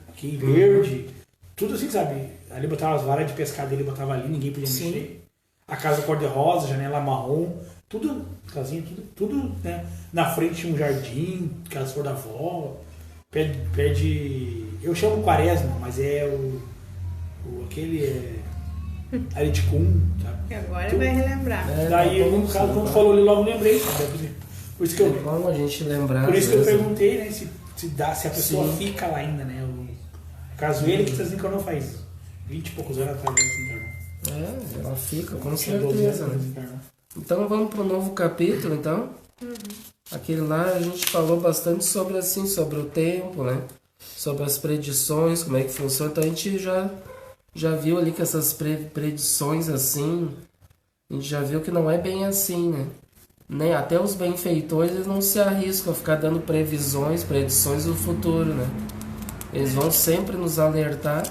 aqui verde, tudo assim, sabe? Ali botava as varas de pescar dele, botava ali, ninguém podia mexer. A casa cor-de-rosa, janela marrom, tudo, casinha, tudo, né? Na frente tinha um jardim, aquelas flores da avó, pé de... Eu chamo quaresma, mas é aquele Ariticum, sabe? E agora vai relembrar. Daí, no caso, quando falou ali, logo lembrei, sabe? Por isso que é bom a gente lembrar. Por isso que eu perguntei, né, se a pessoa fica lá ainda, né? Caso ele que desencarnou faz 20 e poucos anos atrás desencarnou. Ela fica, com certeza. Né? Então vamos para o novo capítulo, então. Aquele lá a gente falou bastante sobre o tempo, né? Sobre as predições, como é que funciona. Então a gente já viu ali que essas predições assim, a gente já viu que não é bem assim, né? Nem até os benfeitores eles não se arriscam a ficar dando predições do futuro, né? Eles vão sempre nos alertar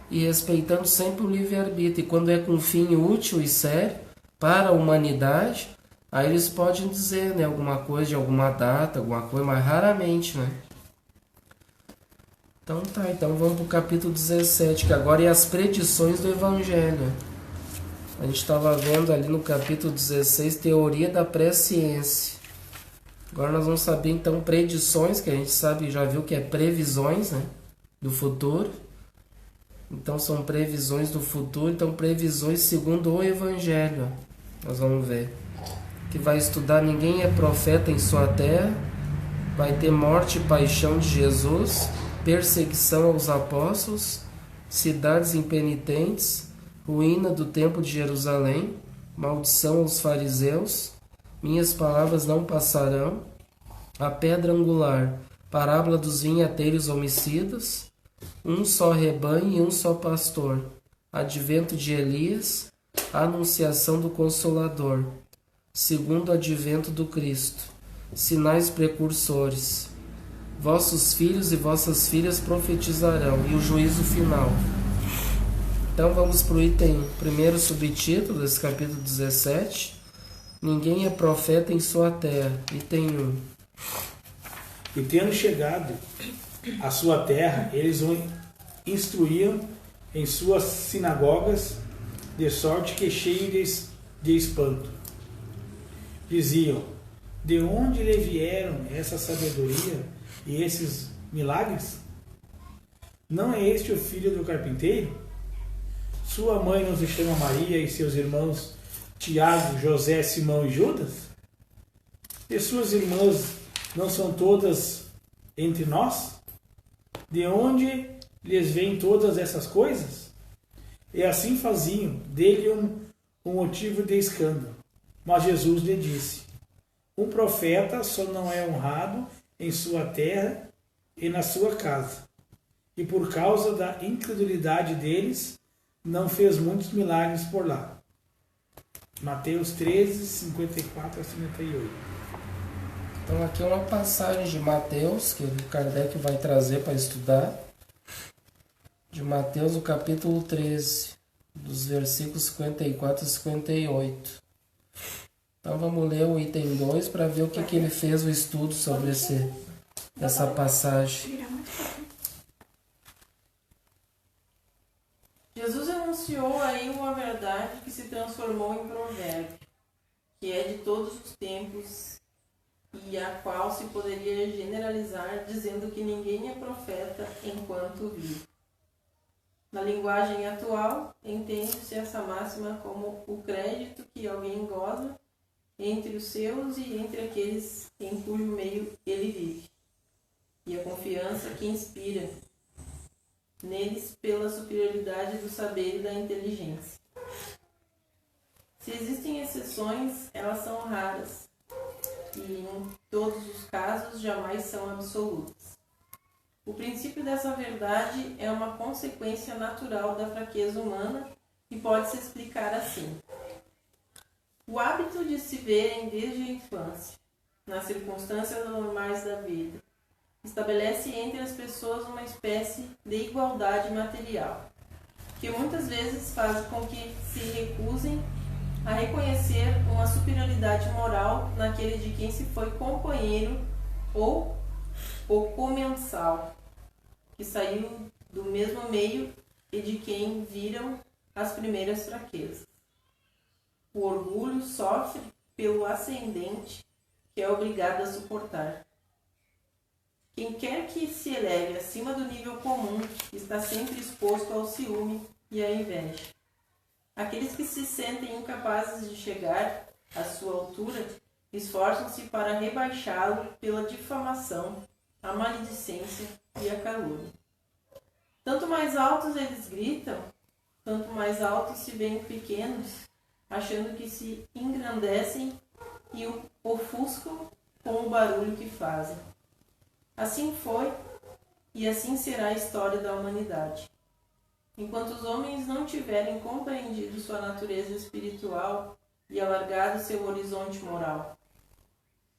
e respeitando sempre o livre-arbítrio. E quando é com fim útil e sério para a humanidade, aí eles podem dizer, né, alguma coisa de alguma data, alguma coisa, mas raramente, né? Então vamos para o capítulo 17, que agora é as predições do Evangelho. A gente estava vendo ali no capítulo 16, teoria da presciência. Agora nós vamos saber então predições, que a gente sabe, já viu que é previsões, né? Do futuro. Então são previsões do futuro, então previsões segundo o Evangelho. Nós vamos ver. Que vai estudar ninguém é profeta em sua terra, vai ter morte e paixão de Jesus, perseguição aos apóstolos, cidades impenitentes, ruína do templo de Jerusalém, maldição aos fariseus, minhas palavras não passarão, a pedra angular, parábola dos vinhateiros homicidas, um só rebanho e um só pastor, advento de Elias, anunciação do Consolador, segundo advento do Cristo, sinais precursores, vossos filhos e vossas filhas profetizarão, e o juízo final. Então vamos para o primeiro subtítulo desse capítulo 17, ninguém é profeta em sua terra, item 1. E tendo chegado à sua terra, eles o instruíam em suas sinagogas, de sorte que cheio de espanto. Diziam, de onde lhe vieram essa sabedoria e esses milagres? Não é este o filho do carpinteiro? Sua mãe não se chama Maria e seus irmãos Tiago, José, Simão e Judas? E suas irmãs não são todas entre nós? De onde lhes vêm todas essas coisas? E assim faziam dele um motivo de escândalo. Mas Jesus lhe disse, um profeta só não é honrado em sua terra e na sua casa. E por causa da incredulidade deles, não fez muitos milagres por lá. Mateus 13, 54 a 58. Então aqui é uma passagem de Mateus, que o Kardec vai trazer para estudar. De Mateus, o capítulo 13, dos versículos 54 a 58. Então vamos ler o item 2 para ver o que ele fez o estudo sobre essa passagem. Jesus anunciou aí uma verdade que se transformou em provérbio, que é de todos os tempos e a qual se poderia generalizar dizendo que ninguém é profeta enquanto vive. Na linguagem atual, entende-se essa máxima como o crédito que alguém goza entre os seus e entre aqueles em cujo meio ele vive, e a confiança que inspira neles pela superioridade do saber e da inteligência. Se existem exceções, elas são raras, e em todos os casos jamais são absolutas. O princípio dessa verdade é uma consequência natural da fraqueza humana e pode se explicar assim. O hábito de se verem desde a infância, nas circunstâncias normais da vida, estabelece entre as pessoas uma espécie de igualdade material, que muitas vezes faz com que se recusem a reconhecer uma superioridade moral naquele de quem se foi companheiro ou o comensal, que saiu do mesmo meio e de quem viram as primeiras fraquezas. O orgulho sofre pelo ascendente que é obrigado a suportar. Quem quer que se eleve acima do nível comum está sempre exposto ao ciúme e à inveja. Aqueles que se sentem incapazes de chegar à sua altura esforçam-se para rebaixá-lo pela difamação, a maledicência e a calúnia. Tanto mais altos eles gritam, tanto mais altos se veem pequenos, achando que se engrandecem e o ofuscam com o barulho que fazem. Assim foi e assim será a história da humanidade. Enquanto os homens não tiverem compreendido sua natureza espiritual e alargado seu horizonte moral.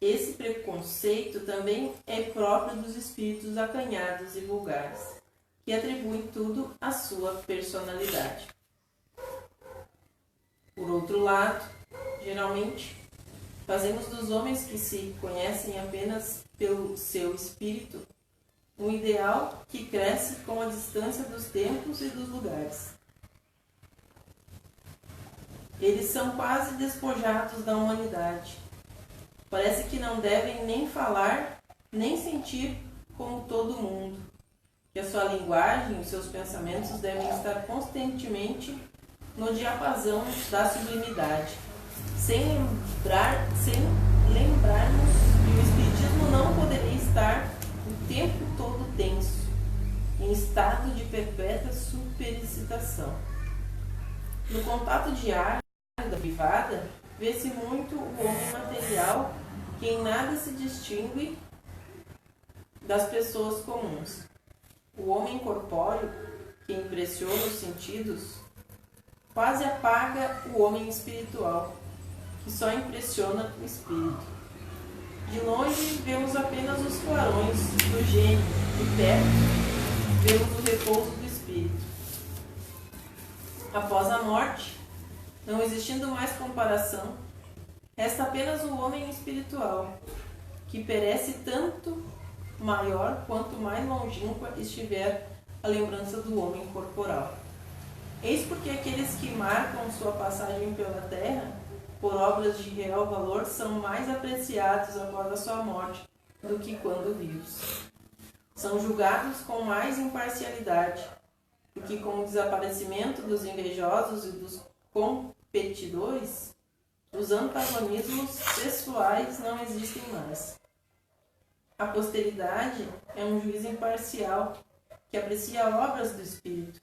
Esse preconceito também é próprio dos espíritos acanhados e vulgares, que atribuem tudo à sua personalidade. Por outro lado, geralmente, fazemos dos homens que se conhecem apenas pelo seu espírito um ideal que cresce com a distância dos tempos e dos lugares. Eles são quase despojados da humanidade. Parece que não devem nem falar, nem sentir como todo mundo, que a sua linguagem e os seus pensamentos devem estar constantemente no diapasão da sublimidade, sem lembrarmos que o Espiritismo não poderia estar o tempo todo tenso, em estado de perpétua superexcitação. No contato diário da privada, vê-se muito o homem material que em nada se distingue das pessoas comuns. O homem corpóreo, que impressiona os sentidos, quase apaga o homem espiritual, que só impressiona o espírito. De longe, vemos apenas os clarões do gênio, de perto, vemos o repouso do espírito. Após a morte, não existindo mais comparação, resta apenas o homem espiritual, que perece tanto maior quanto mais longínqua estiver a lembrança do homem corporal. Eis porque aqueles que marcam sua passagem pela terra por obras de real valor são mais apreciados após a sua morte do que quando vivos. São julgados com mais imparcialidade, porque com o desaparecimento dos invejosos e dos competidores, os antagonismos pessoais não existem mais. A posteridade é um juiz imparcial que aprecia obras do Espírito.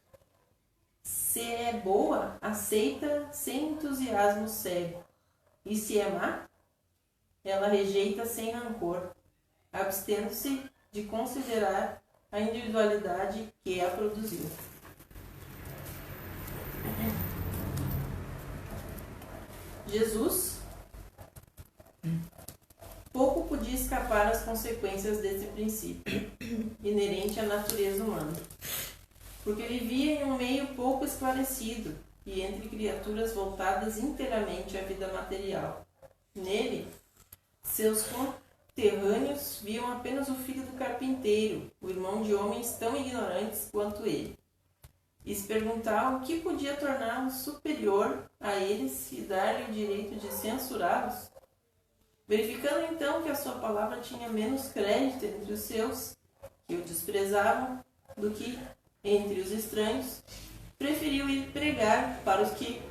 Se é boa, aceita sem entusiasmo cego. E se é má, ela rejeita sem rancor, abstendo-se de considerar a individualidade que a produziu. Jesus pouco podia escapar às consequências desse princípio, inerente à natureza humana, porque vivia em um meio pouco esclarecido e entre criaturas voltadas inteiramente à vida material. Nele, seus conterrâneos viam apenas o filho do carpinteiro, o irmão de homens tão ignorantes quanto ele, e se perguntavam o que podia torná-lo superior a eles e dar-lhe o direito de censurá-los. Verificando então que a sua palavra tinha menos crédito entre os seus, que o desprezavam, do que entre os estranhos, preferiu ir pregar para os que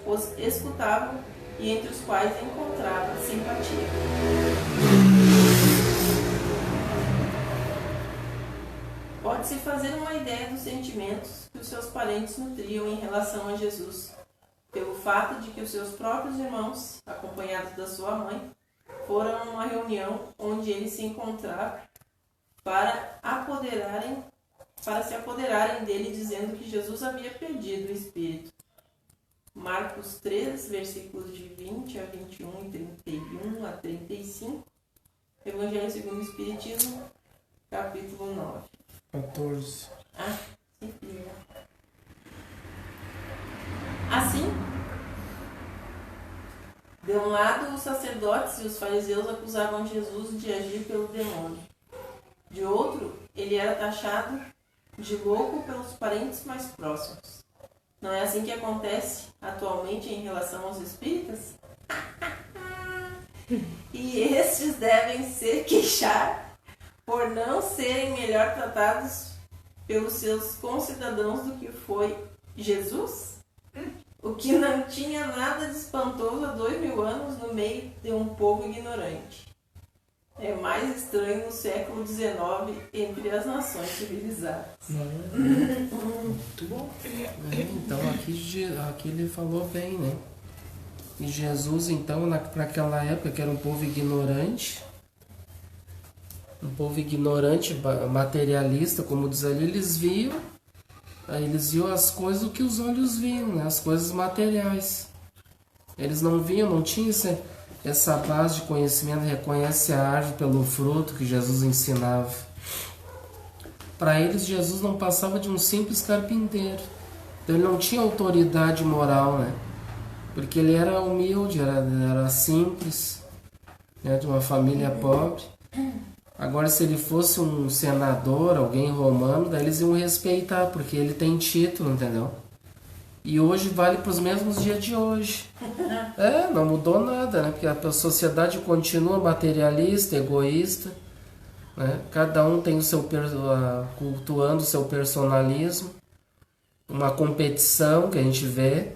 os escutavam e entre os quais encontrava simpatia. Pode-se fazer uma ideia dos sentimentos que os seus parentes nutriam em relação a Jesus, pelo fato de que os seus próprios irmãos, acompanhados da sua mãe, foram a uma reunião onde ele se encontrava para se apoderarem dele, dizendo que Jesus havia perdido o espírito. Marcos 3, versículos de 20 a 21 e 31 a 35. Evangelho segundo o Espiritismo, capítulo 9. 14. Assim, de um lado, os sacerdotes e os fariseus acusavam Jesus de agir pelo demônio. De outro, ele era taxado de louco pelos parentes mais próximos. Não é assim que acontece atualmente em relação aos espíritas? E estes devem se queixar por não serem melhor tratados pelos seus concidadãos do que foi Jesus? O que não tinha nada de espantoso há 2000 anos no meio de um povo ignorante. É mais estranho no século XIX entre as nações civilizadas. Muito bom. Então aqui ele falou bem, né? E Jesus, então, para aquela época, que era um povo ignorante, materialista, como diz ali, eles viam as coisas do que os olhos viam, né? As coisas materiais. Eles não viam, não tinham essa base de conhecimento, reconhece a árvore pelo fruto que Jesus ensinava. Para eles, Jesus não passava de um simples carpinteiro. Então ele não tinha autoridade moral, né? Porque ele era humilde, era simples, né? De uma família pobre. Agora, se ele fosse um senador, alguém romano, daí eles iam respeitar, porque ele tem título, entendeu? E hoje vale para os mesmos dias de hoje. Não mudou nada, né? Porque a sociedade continua materialista, egoísta, né? Cada um tem cultuando o seu personalismo, uma competição que a gente vê,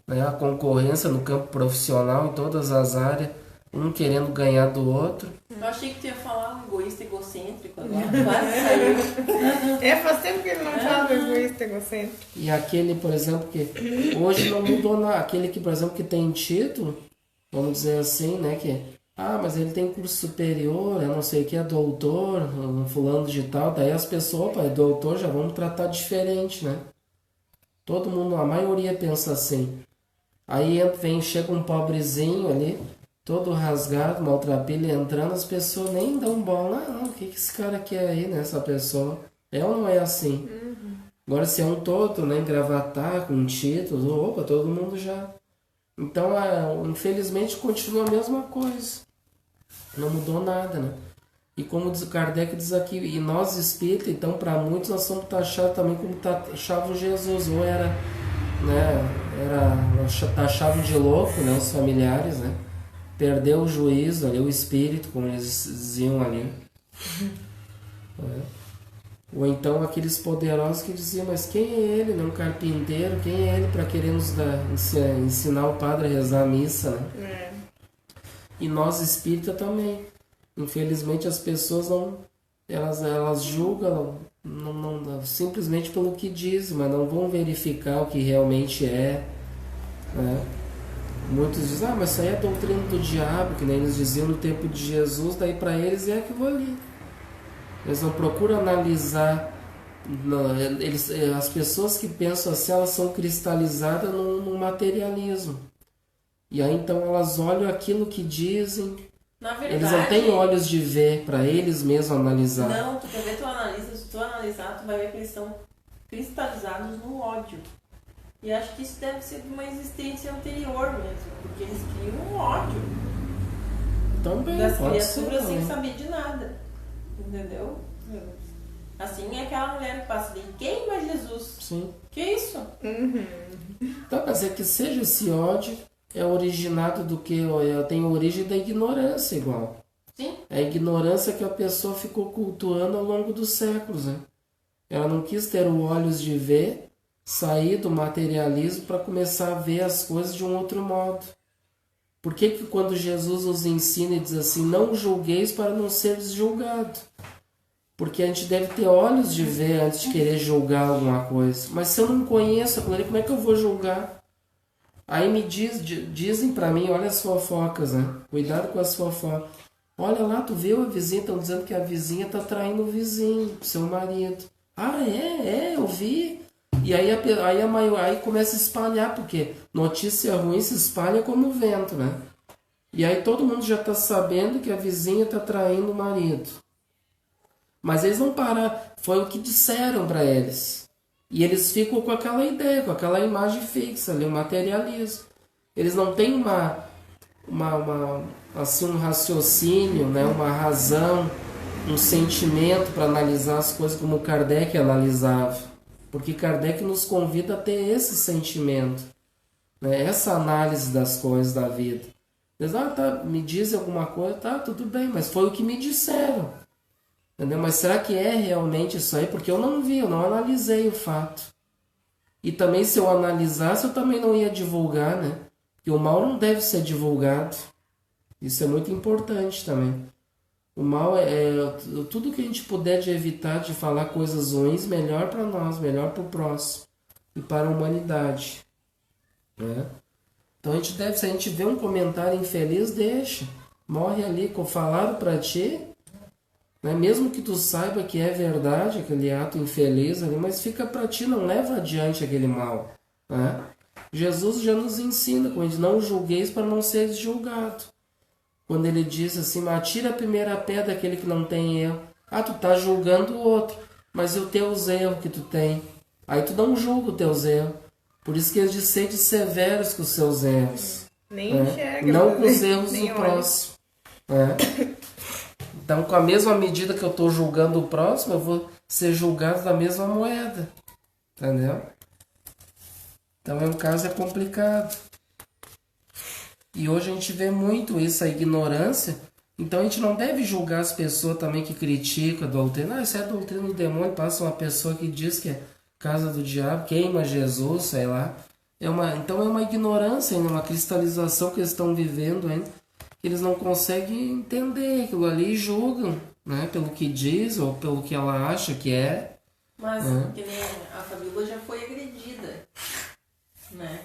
né? A concorrência no campo profissional, em todas as áreas, um querendo ganhar do outro. Eu achei que tu ia falar um egoísta egocêntrico agora, quase saiu. Faz tempo que ele não fala do egoísta egocêntrico. E aquele, por exemplo, que hoje não mudou nada, aquele que, por exemplo, que tem título, vamos dizer assim, né, que mas ele tem curso superior, eu não sei o que, é doutor, um fulano de tal, daí as pessoas, é doutor, já vamos tratar diferente, né? Todo mundo, a maioria pensa assim. Aí chega um pobrezinho ali, todo rasgado, maltrapilho, entrando, as pessoas nem dão bola. Não, o que esse cara quer aí, né, essa pessoa? É ou não é assim? Agora, se é um todo, né, gravatar, com título, todo mundo já... Então, infelizmente, continua a mesma coisa. Não mudou nada, né? E como diz o Kardec diz aqui, e nós espíritas, então, para muitos, nós somos taxados também como taxavam Jesus. Ou taxavam de louco, né, os familiares, né? Perdeu o juízo ali, o espírito, como eles diziam ali. Ou então aqueles poderosos que diziam, mas quem é ele, né? Um carpinteiro, quem é ele para querer nos ensinar o padre a rezar a missa, né? E nós espíritas também. Infelizmente as pessoas elas julgam não, simplesmente pelo que dizem, mas não vão verificar o que realmente é, né? Muitos dizem, mas isso aí é doutrina do diabo, que nem eles diziam no tempo de Jesus, daí para eles é aquilo ali. Eles não procuram analisar, as pessoas que pensam assim, elas são cristalizadas no materialismo. E aí então elas olham aquilo que dizem, Na verdade, eles não têm olhos de ver para eles mesmos analisar. Não, tu quer ver, tu analisa, se tu analisar, tu vai ver que eles estão cristalizados no ódio. E acho que isso deve ser de uma existência anterior mesmo, porque eles criam um ódio Também, das pode criaturas ser, sem né? saber de nada. Entendeu? Assim é aquela mulher que passa ali, queima Jesus. Sim. Que isso? Então, quer dizer que seja esse ódio é originado do que? Tem origem da ignorância igual. Sim. É a ignorância que a pessoa ficou cultuando ao longo dos séculos, né? Ela não quis ter os olhos de ver, sair do materialismo para começar a ver as coisas de um outro modo. Por que que quando Jesus nos ensina e diz assim, não julgueis para não seres julgado? Porque a gente deve ter olhos de ver antes de querer julgar alguma coisa. Mas se eu não conheço aquilo ali, como é que eu vou julgar? Aí dizem para mim, olha as fofocas, né? Cuidado com as fofocas. Olha lá, tu viu a vizinha? Estão dizendo que a vizinha tá traindo o vizinho, seu marido. Ah, eu vi. E aí começa a espalhar, porque notícia ruim se espalha como vento, né? E aí todo mundo já está sabendo que a vizinha está traindo o marido. Mas eles não param, foi o que disseram para eles. E eles ficam com aquela ideia, com aquela imagem fixa ali, o materialismo. Eles não têm um raciocínio, né? Uma razão, um sentimento para analisar as coisas como Kardec analisava. Porque Kardec nos convida a ter esse sentimento, né? Essa análise das coisas da vida. Eles me dizem alguma coisa, tá, tudo bem, mas foi o que me disseram. Entendeu? Mas será que é realmente isso aí? Porque eu não vi, eu não analisei o fato. E também se eu analisasse, eu também não ia divulgar, né? Porque o mal não deve ser divulgado. Isso é muito importante também. O mal tudo que a gente puder de evitar de falar coisas ruins, melhor para nós, melhor para o próximo e para a humanidade, né? Então a gente deve, se a gente vê um comentário infeliz, deixa, morre ali, falaram para ti, né? Mesmo que tu saiba que é verdade aquele ato infeliz ali, mas fica para ti, não leva adiante aquele mal, né? Jesus já nos ensina, como diz, não julgueis para não seres julgados. Quando ele diz assim, atira a primeira pedra daquele que não tem erro. Ah, tu tá julgando o outro, mas e os teus erros que tu tem? Aí tu não julga os teus erros. Por isso que eles dizem, sede severos com os seus erros. Nem enxerga. Não com os erros do próximo. Então, com a mesma medida que eu estou julgando o próximo, eu vou ser julgado da mesma moeda. Entendeu? Então, é um caso complicado. E hoje a gente vê muito isso, a ignorância. Então a gente não deve julgar as pessoas também que criticam a doutrina. Isso é a doutrina do demônio. Passa uma pessoa que diz que é casa do diabo, queima Jesus, sei lá. Então é uma ignorância, uma cristalização que eles estão vivendo ainda. Eles não conseguem entender aquilo ali e julgam, né? Pelo que diz ou pelo que ela acha que é. Mas que nem a Fabíola já foi agredida, né?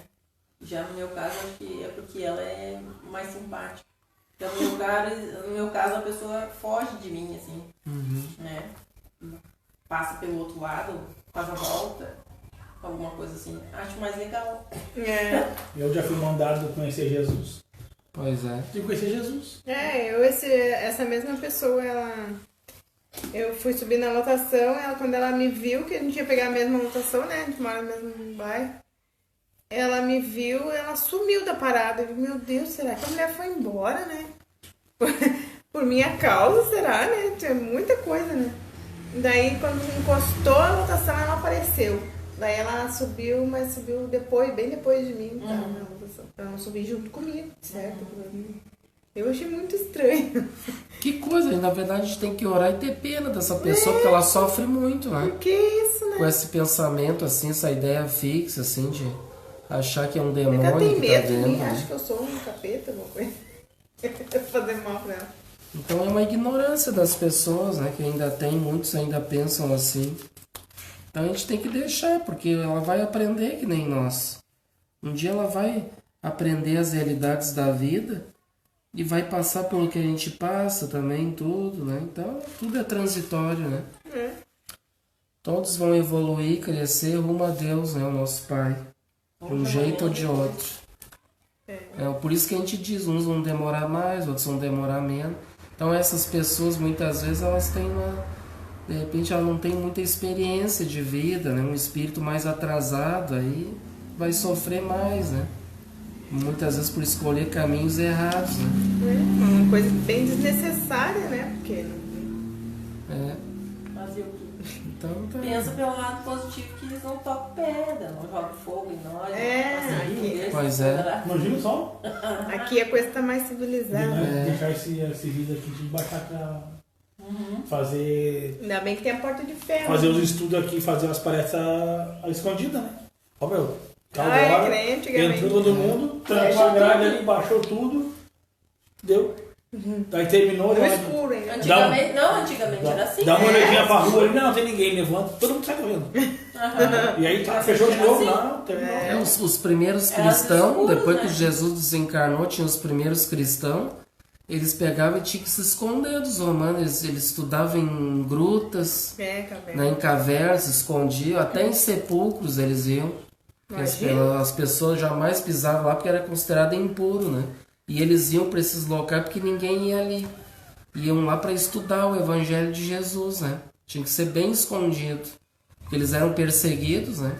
Já no meu caso, acho que é porque ela é mais simpática. Então, no meu caso, a pessoa foge de mim, assim, né? Passa pelo outro lado, faz a volta, alguma coisa assim. Acho mais legal. Eu já fui mandado conhecer Jesus. Pois é. De conhecer Jesus. Essa mesma pessoa, eu fui subir na lotação, quando ela me viu, que a gente ia pegar a mesma lotação, né? A gente mora no mesmo bairro. Ela me viu, ela sumiu da parada. Eu, meu Deus, será que a mulher foi embora, né? Por minha causa, será, né? Tinha muita coisa, né? Daí, quando encostou a lotação, ela apareceu. Daí ela subiu, mas subiu depois, bem depois de mim, tá? Na lotação. Ela não subiu junto comigo, certo? Eu achei muito estranho. Que coisa, na verdade a gente tem que orar e ter pena dessa pessoa, porque ela sofre muito, né? Por que isso, né? Com esse pensamento, assim, essa ideia fixa, assim, de achar que é um demônio ela tem que medo tá de vendo. mim, Né? acho que eu sou um capeta, alguma coisa. Fazer mal pra ela. Então é uma ignorância das pessoas, né? Que ainda tem, muitos ainda pensam assim. Então a gente tem que deixar, porque ela vai aprender que nem nós. Um dia ela vai aprender as realidades da vida e vai passar pelo que a gente passa também, tudo, né? Então tudo é transitório, né? Todos vão evoluir, crescer rumo a Deus, né? O nosso Pai. De um jeito ou de outro. Por isso que a gente diz, uns vão demorar mais, outros vão demorar menos. Então essas pessoas, muitas vezes, elas têm de repente, ela não tem muita experiência de vida, né? Um espírito mais atrasado, aí vai sofrer mais, né? Muitas vezes por escolher caminhos errados, né? Uma coisa bem desnecessária, né? Porque Fazer o quê? Então, tá. Pensa pelo lado positivo que eles não tocam pedra, não jogam fogo em nós. Pois é. Imagina só. aqui a coisa tá mais civilizada. Deixar esse vídeo aqui de baixar pra fazer Ainda bem que tem a porta de ferro. fazer os estudos aqui, fazer as palestras escondidas, né? Ó, meu, tá Ah, é, agora, que nem antigamente. entrou todo mundo, trancou a grade ali, baixou tudo, deu. Daí terminou, No já escuro ainda. Antigamente era assim. dá uma né? olhadinha pra rua ali, não tem ninguém, levanta, todo mundo sai correndo. E aí tá, fechou de novo, não, terminou. Os primeiros Era cristãos, escuro, depois né? que Jesus desencarnou, tinha os primeiros cristãos, eles pegavam e tinham que se esconder dos romanos, eles estudavam em grutas, É, cabelo. né, em cavernas, se escondiam, até em sepulcros eles iam. Imagina. As pessoas jamais pisavam lá porque era considerado impuro, né? E eles iam para esses locais porque ninguém ia ali. Iam lá para estudar o evangelho de Jesus, né? Tinha que ser bem escondido. Porque eles eram perseguidos, né?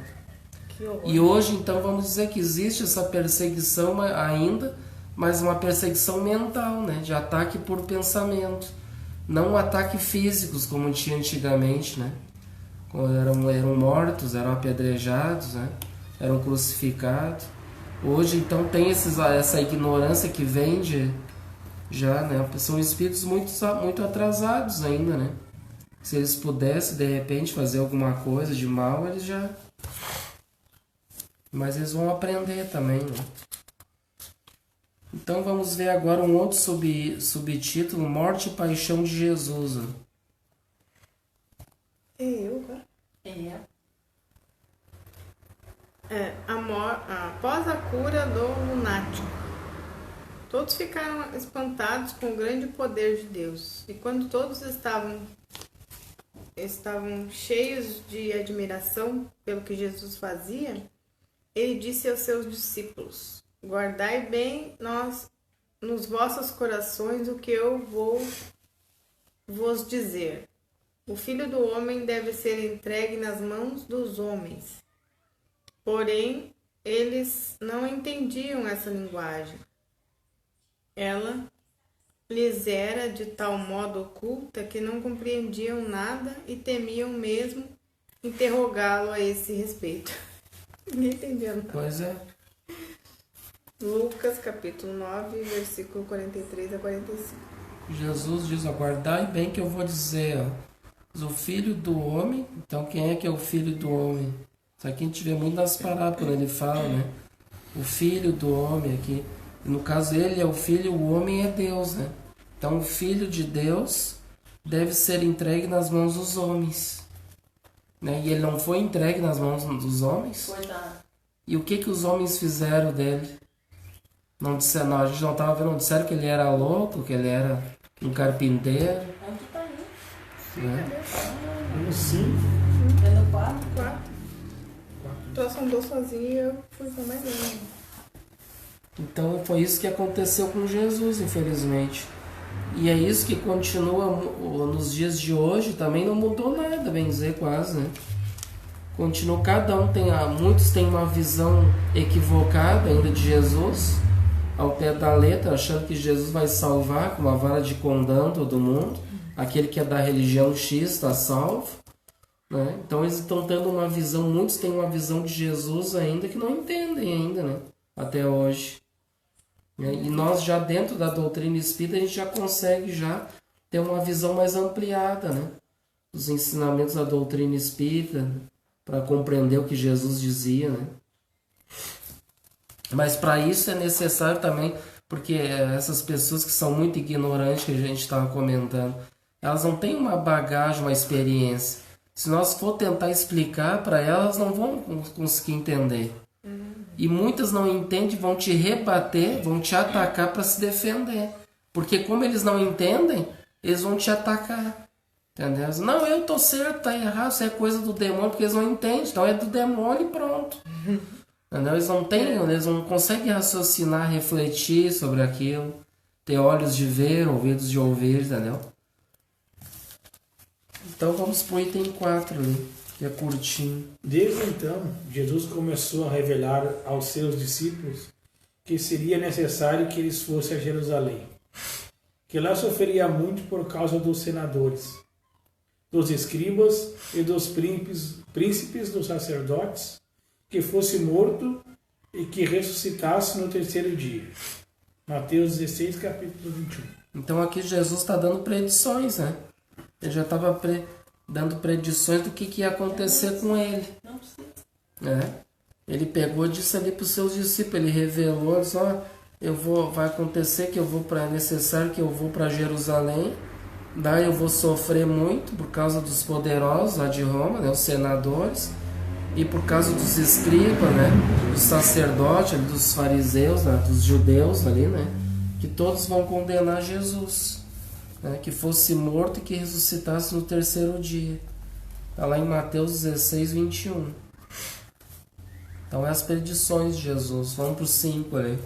Que horror. E hoje, então, vamos dizer que existe essa perseguição ainda, mas uma perseguição mental, né? De ataque por pensamento. Não ataque físicos, como tinha antigamente, né? Quando eram mortos, eram apedrejados, né? Eram crucificados. Hoje, então, tem essa ignorância que vem já, né? São espíritos muito atrasados ainda, né? Se eles pudessem, de repente, fazer alguma coisa de mal, eles já... Mas eles vão aprender também, né? Então vamos ver agora um outro subtítulo, Morte e Paixão de Jesus. Né? Eu, cara. Após a cura do lunático, todos ficaram espantados com o grande poder de Deus. E quando todos estavam cheios de admiração pelo que Jesus fazia, ele disse aos seus discípulos: guardai bem nos vossos corações o que eu vou vos dizer. O Filho do Homem deve ser entregue nas mãos dos homens. Porém, eles não entendiam essa linguagem. Ela lhes era de tal modo oculta que não compreendiam nada e temiam mesmo interrogá-lo a esse respeito. Ninguém entendia nada. Pois é. Lucas, capítulo 9, versículo 43 a 45. Jesus diz, aguardai bem que eu vou dizer, ó, o Filho do Homem. Então quem é que é o Filho do Homem? Isso aqui a gente vê muito nas parábolas, ele fala, né? O Filho do Homem aqui. No caso, ele é o Filho, o Homem é Deus, né? Então o Filho de Deus deve ser entregue nas mãos dos homens. Né? E ele não foi entregue nas mãos dos homens. Coitado. E o que os homens fizeram dele? Não disseram, não, a gente não estava vendo, não disseram que ele era louco, que ele era um carpinteiro. Onde tá aí? Né? Sim. Vendo 4? 4. Trouxe andou sozinho e eu fui com mais um. Então foi isso que aconteceu com Jesus, infelizmente. E é isso que continua nos dias de hoje, também não mudou nada, bem dizer, quase, né? Continua, muitos têm uma visão equivocada ainda de Jesus, ao pé da letra, achando que Jesus vai salvar com uma vara de condão todo mundo, aquele que é da religião X está salvo, né? Então eles estão tendo uma visão, muitos têm uma visão de Jesus ainda que não entendem ainda, né? Até hoje. E nós já dentro da doutrina espírita a gente já consegue já ter uma visão mais ampliada, né? Dos ensinamentos da doutrina espírita, para compreender o que Jesus dizia, né? Mas para isso é necessário também, porque essas pessoas que são muito ignorantes, que a gente estava comentando, elas não têm uma bagagem, uma experiência. Se nós for tentar explicar para elas, não vão conseguir entender. E muitas não entendem, vão te rebater, vão te atacar para se defender. Porque como eles não entendem, eles vão te atacar. Entendeu? Não, eu tô certo, tá errado, isso é coisa do demônio, porque eles não entendem. Então é do demônio e pronto. Entendeu? Eles não conseguem raciocinar, refletir sobre aquilo. Ter olhos de ver, ouvidos de ouvir, entendeu? Então vamos pro item 4 ali, que é curtinho. Desde então, Jesus começou a revelar aos seus discípulos que seria necessário que eles fossem a Jerusalém, que lá sofreria muito por causa dos senadores, dos escribas e dos príncipes dos sacerdotes, que fosse morto e que ressuscitasse no terceiro dia. Mateus 16, capítulo 21. Então aqui Jesus está dando predições, né? Ele já estava dando predições do que ia acontecer com ele. Não precisa. Ele pegou e disse ali para os seus discípulos, ele revelou, disse, vai acontecer que é necessário que eu vou para Jerusalém, daí eu vou sofrer muito por causa dos poderosos lá de Roma, né, os senadores, e por causa dos escribas, né, dos sacerdotes, dos fariseus, né, dos judeus ali, né, que todos vão condenar Jesus, né, que fosse morto e que ressuscitasse no terceiro dia. Está lá em Mateus 16, 21. Então é as predições de Jesus. Vamos para o 5 ali.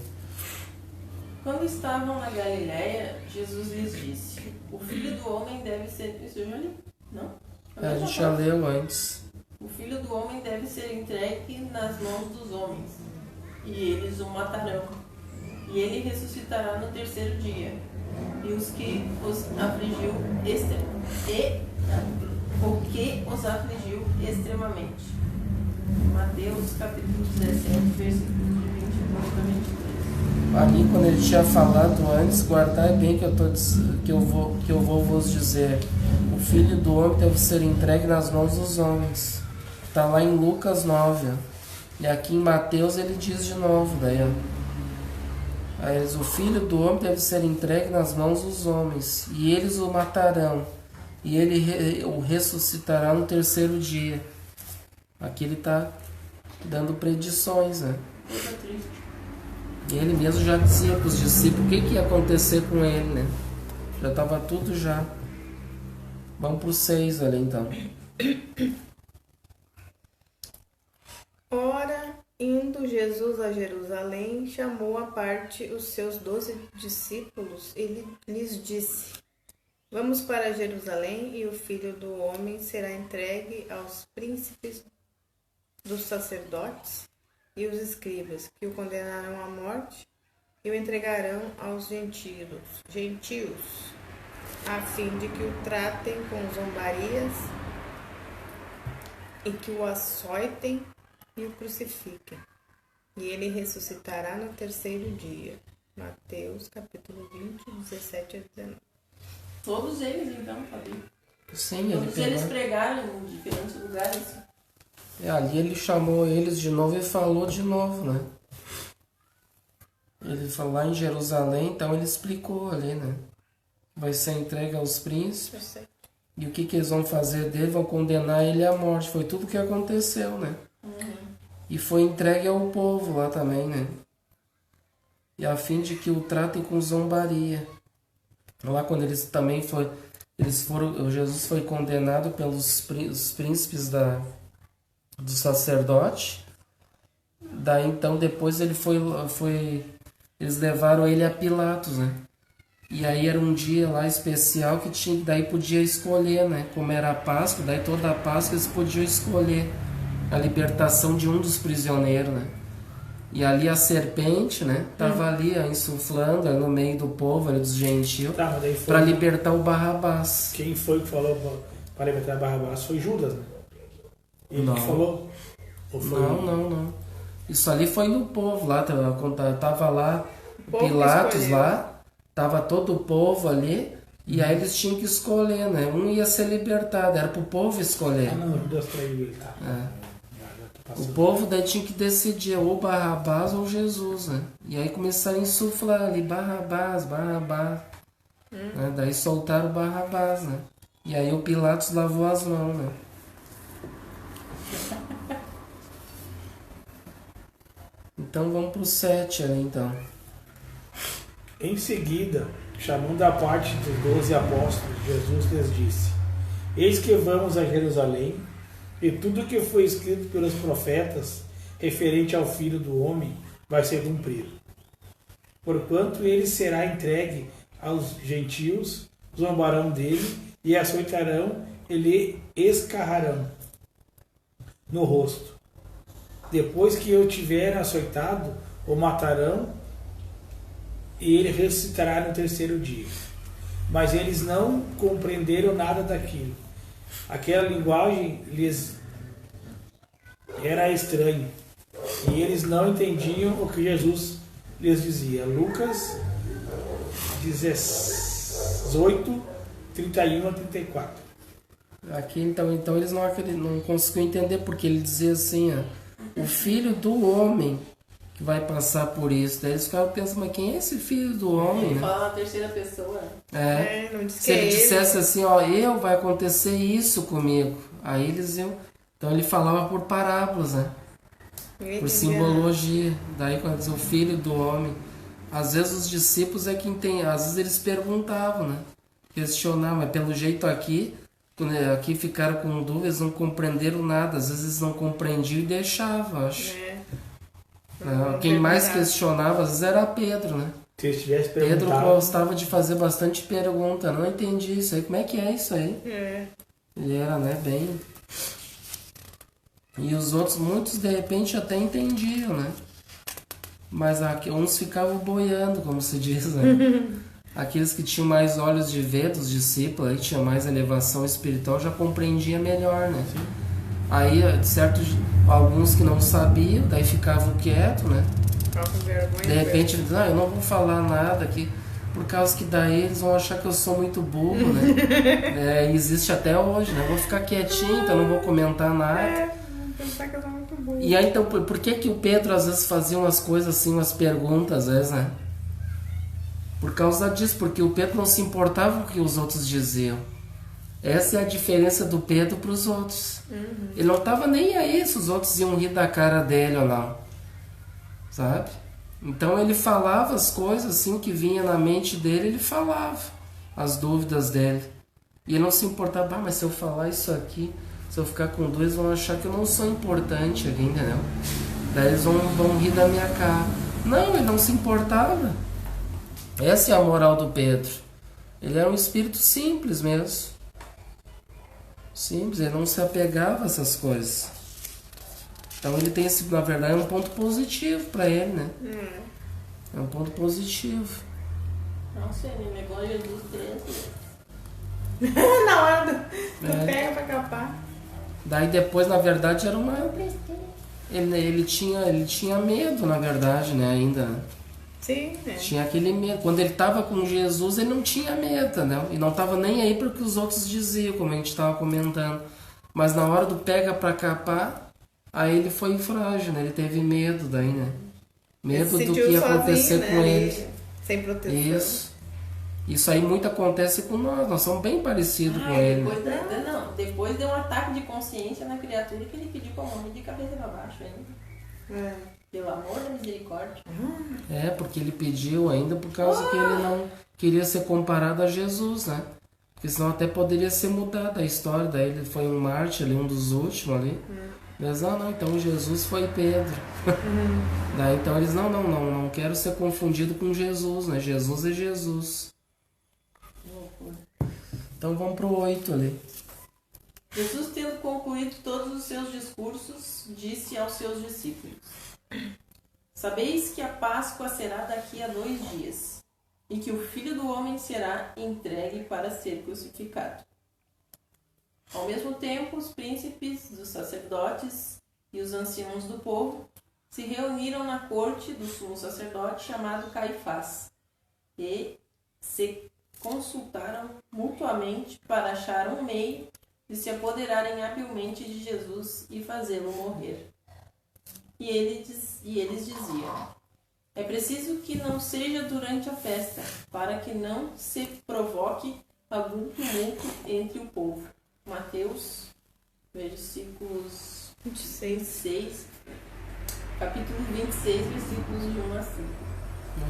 Quando estavam na Galiléia, Jesus lhes disse: o Filho do Homem deve ser... Isso eu já li? Não? A gente já leu antes. O Filho do Homem deve ser entregue nas mãos dos homens, e eles o matarão. E ele ressuscitará no terceiro dia. E os que os afligiu extremamente. Mateus capítulo 17, versículos de 22 a 23. Ali, quando ele tinha falado antes, guardai bem que eu vou vos dizer. O Filho do Homem deve ser entregue nas mãos dos homens. Está lá em Lucas 9. E aqui em Mateus ele diz de novo. Daí, aí o Filho do Homem deve ser entregue nas mãos dos homens. E eles o matarão. E ele o ressuscitará no terceiro dia. Aqui ele está dando predições, né? E ele mesmo já dizia para os discípulos o que ia acontecer com ele, né? Já estava tudo já. Vamos para o 6 ali então. Ora, indo Jesus a Jerusalém, chamou à parte os seus 12 discípulos e lhes disse: vamos para Jerusalém, e o Filho do Homem será entregue aos príncipes dos sacerdotes e os escribas, que o condenarão à morte e o entregarão aos gentios, a fim de que o tratem com zombarias e que o açoitem e o crucifiquem. E ele ressuscitará no terceiro dia. Mateus capítulo 20, 17 a 19. Todos eles, então, Fabio? Sim, todos eles pregaram em diferentes lugares. Ali ele chamou eles de novo e falou de novo, né? Ele falou lá em Jerusalém, então ele explicou ali, né? Vai ser entregue aos príncipes. E o que eles vão fazer dele? Vão condenar ele à morte. Foi tudo o que aconteceu, né? E foi entregue ao povo lá também, né? E a fim de que o tratem com zombaria. Lá quando eles também Jesus foi condenado pelos príncipes do sacerdote. Daí então depois ele eles levaram ele a Pilatos, né? E aí era um dia lá especial que daí podia escolher, né? Como era a Páscoa, daí toda a Páscoa eles podiam escolher a libertação de um dos prisioneiros, né? E ali a serpente, né? Tava ali insuflando no meio do povo, ali dos gentios, para libertar o Barrabás. Quem foi que falou para libertar Barrabás foi Judas, né? Ele não. Que falou? Ou foi... Não. Isso ali foi no povo lá, tava lá Pilatos lá, tava todo o povo ali, e aí eles tinham que escolher, né? Um ia ser libertado, era pro povo escolher. Judas traiu ele, tá? O povo daí tinha que decidir ou Barrabás ou Jesus, né? E aí começaram a insuflar ali, Barrabás. Né? Daí soltaram o Barrabás, né? E aí o Pilatos lavou as mãos, né? Então vamos pro 7 ali então. Em seguida, chamando a parte dos 12 apóstolos, Jesus lhes disse: eis que vamos a Jerusalém, e tudo o que foi escrito pelos profetas referente ao Filho do Homem vai ser cumprido. Porquanto ele será entregue aos gentios, zombarão dele, e açoitarão e lhe escarrarão no rosto. Depois que eu tiver açoitado, o matarão, e ele ressuscitará no terceiro dia. Mas eles não compreenderam nada daquilo. Aquela linguagem lhes era estranha, e eles não entendiam o que Jesus lhes dizia. Lucas 18, 31 a 34. Aqui então eles não conseguiam entender, porque ele dizia assim, ó, o filho do homem que vai passar por isso. Daí eles ficavam pensando, mas quem é esse filho do homem? Ele Né? fala na terceira pessoa. Não disse Se que ele é dissesse assim, ó, vai acontecer isso comigo. Aí eles iam. Então ele falava por parábolas, né? ele. Por simbologia. Daí quando diz o filho do homem. Às vezes os discípulos é quem tem. Às vezes eles perguntavam, né? Questionavam, mas pelo jeito aqui ficaram com dúvidas, não compreenderam nada. Às vezes eles não compreendiam e deixavam, acho. Quem mais questionava, às vezes era Pedro, né? Se eu tivesse Pedro perguntado... gostava de fazer bastante pergunta. Não entendi isso aí. Como é que é isso aí? Ele era, né, bem... E os outros, muitos de repente até entendiam, né? Mas uns ficavam boiando, como se diz, né? Aqueles que tinham mais olhos de ver, dos discípulos, aí tinha mais elevação espiritual, já compreendia melhor, né? Aí, alguns que não sabiam, daí ficavam quietos, né? De repente, eles eu não vou falar nada aqui, por causa que daí eles vão achar que eu sou muito burro, né? Existe até hoje, né? Eu vou ficar quietinho, então não vou comentar nada. Pensar que eu sou muito burro. E aí, então, por que o Pedro às vezes fazia umas coisas assim, umas perguntas, às vezes, né? Por causa disso, porque o Pedro não se importava com o que os outros diziam. Essa é a diferença do Pedro para os outros. Ele não estava nem aí se os outros iam rir da cara dele ou não. Sabe? Então ele falava as coisas assim que vinha na mente dele, ele falava as dúvidas dele. E ele não se importava, mas se eu falar isso aqui, se eu ficar com dúvidas, vão achar que eu não sou importante aqui, entendeu? Daí eles vão rir da minha cara. Não, ele não se importava. Essa é a moral do Pedro. Ele era um espírito simples mesmo. Simples, ele não se apegava a essas coisas. Então ele tem esse, na verdade, é um ponto positivo para ele, né? É um ponto positivo. Nossa, ele negou Jesus 13. Na hora do pega pra capar. Daí depois, na verdade, era uma... Ele tinha medo, na verdade, né? Ainda. Sim, Tinha aquele medo. Quando ele estava com Jesus, ele não tinha medo, né? E não estava nem aí para o que os outros diziam, como a gente estava comentando. Mas na hora do pega pra capar, aí ele foi frágil, né? Ele teve medo daí, né? Medo do que ia acontecer sozinho, com né? ele. Sem proteção. Isso aí muito acontece com nós somos bem parecidos com ele. Depois deu um ataque de consciência na criatura que ele pediu pra morrer de cabeça pra baixo ainda. Pelo amor da misericórdia. Porque ele pediu ainda por causa que ele não queria ser comparado a Jesus, né? Porque senão até poderia ser mudada a história. Daí ele foi um mártir ali, um dos últimos ali. Mas não, então Jesus foi Pedro. Daí então eles, não quero ser confundido com Jesus, né? Jesus é Jesus. Então vamos pro 8 ali. Jesus, tendo concluído todos os seus discursos, disse aos seus discípulos: Sabeis que a Páscoa será daqui a 2 dias, e que o Filho do Homem será entregue para ser crucificado. Ao mesmo tempo, os príncipes dos sacerdotes e os anciãos do povo se reuniram na corte do sumo sacerdote chamado Caifás e se consultaram mutuamente para achar um meio de se apoderarem habilmente de Jesus e fazê-lo morrer. E eles diziam: É preciso que não seja durante a festa, para que não se provoque algum tumulto entre o povo. Mateus, versículos 26, capítulo 26, versículos de 1 a 5.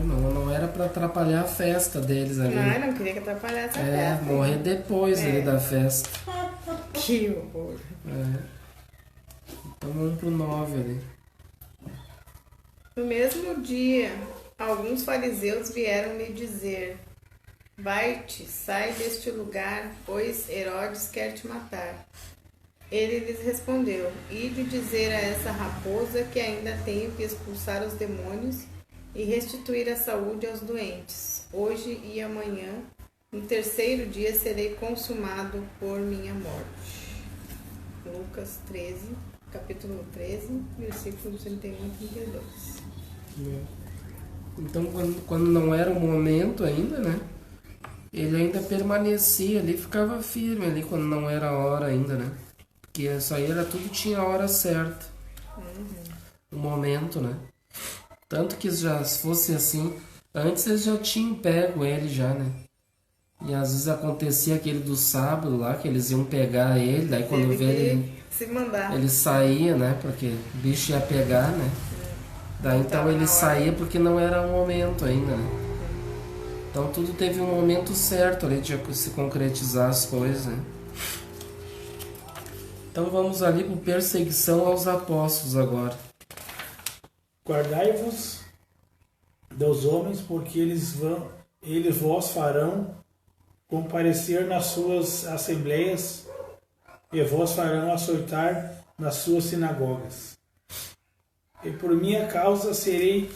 Não era para atrapalhar a festa deles ali. Não queria que atrapalhasse a festa. Morrer depois ali da festa. Que horror. Então vamos pro 9 ali. No mesmo dia, alguns fariseus vieram lhe dizer: Vai-te, sai deste lugar, pois Herodes quer te matar. Ele lhes respondeu: Ide dizer a essa raposa que ainda tenho que expulsar os demônios e restituir a saúde aos doentes. Hoje e amanhã, no terceiro dia, serei consumado por minha morte. Lucas 13, capítulo 13, versículos 31 e 32. Então, quando não era o momento ainda, né? ele ainda permanecia ali, ficava firme ali quando não era a hora ainda, né? Porque isso aí era tudo, tinha a hora certa. O momento, né? Tanto que já se fosse assim, antes eles já tinham pego ele já, né? E às vezes acontecia aquele do sábado lá, que eles iam pegar ele, daí quando vê ele saía, né? Porque o bicho ia pegar, né? Daí então ele saía porque não era o momento ainda, né? Então tudo teve um momento certo ali de se concretizar as coisas, né? Então vamos ali para perseguição aos apóstolos agora. Guardai-vos dos homens, porque eles vos farão comparecer nas suas assembleias e vos farão açoitar nas suas sinagogas. E por minha causa serei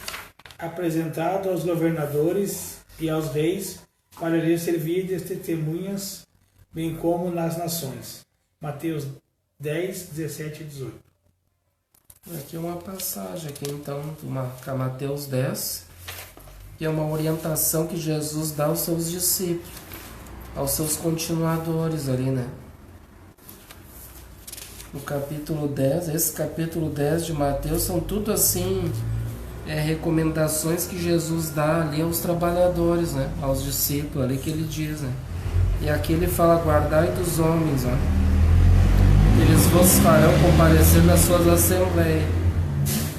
apresentado aos governadores e aos reis para lhes servir de testemunhas, bem como nas nações. Mateus 10, 17 e 18. Aqui é uma passagem aqui então, Mateus 10, que é uma orientação que Jesus dá aos seus discípulos, aos seus continuadores ali, né? No capítulo 10, esse capítulo 10 de Mateus são tudo assim, recomendações que Jesus dá ali aos trabalhadores, né? Aos discípulos ali que ele diz, né? E aqui ele fala, guardai dos homens, ó. Eles vos farão comparecer nas suas assembleias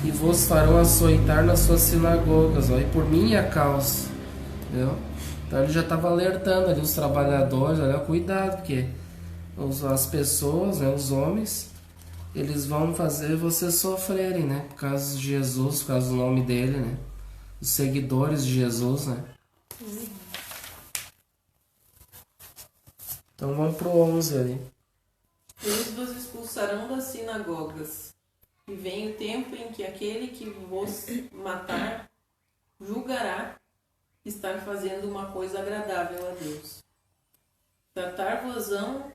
e vos farão açoitar nas suas sinagogas, ó, e por minha causa, entendeu? Então ele já estava alertando ali os trabalhadores, olha, cuidado, porque as pessoas, né, os homens, eles vão fazer vocês sofrerem, né, por causa de Jesus, por causa do nome dele, né, os seguidores de Jesus, né. Então vamos pro 11 ali. Eles vos expulsarão das sinagogas, e vem o tempo em que aquele que vos matar julgará estar fazendo uma coisa agradável a Deus. Tratar-vos-ão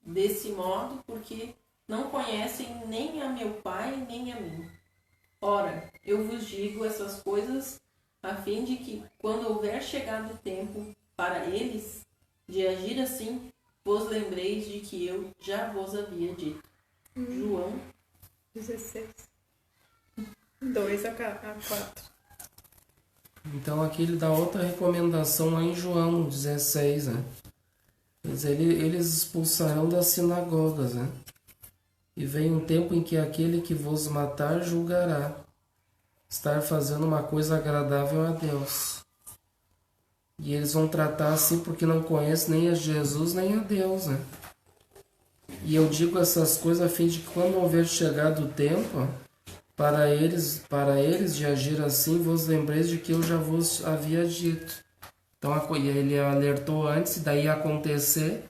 desse modo, porque não conhecem nem a meu Pai, nem a mim. Ora, eu vos digo essas coisas, a fim de que, quando houver chegado o tempo para eles de agir assim, vos lembreis de que eu já vos havia dito. João 16, 2 a 4. Então aqui ele dá outra recomendação lá em João 16, né? Eles expulsarão das sinagogas, né? E vem um tempo em que aquele que vos matar julgará estar fazendo uma coisa agradável a Deus. E eles vão tratar assim porque não conhecem nem a Jesus nem a Deus, né? E eu digo essas coisas a fim de que quando houver chegado o tempo, para eles de agir assim, vos lembreis de que eu já vos havia dito. Então ele alertou antes, daí ia acontecer,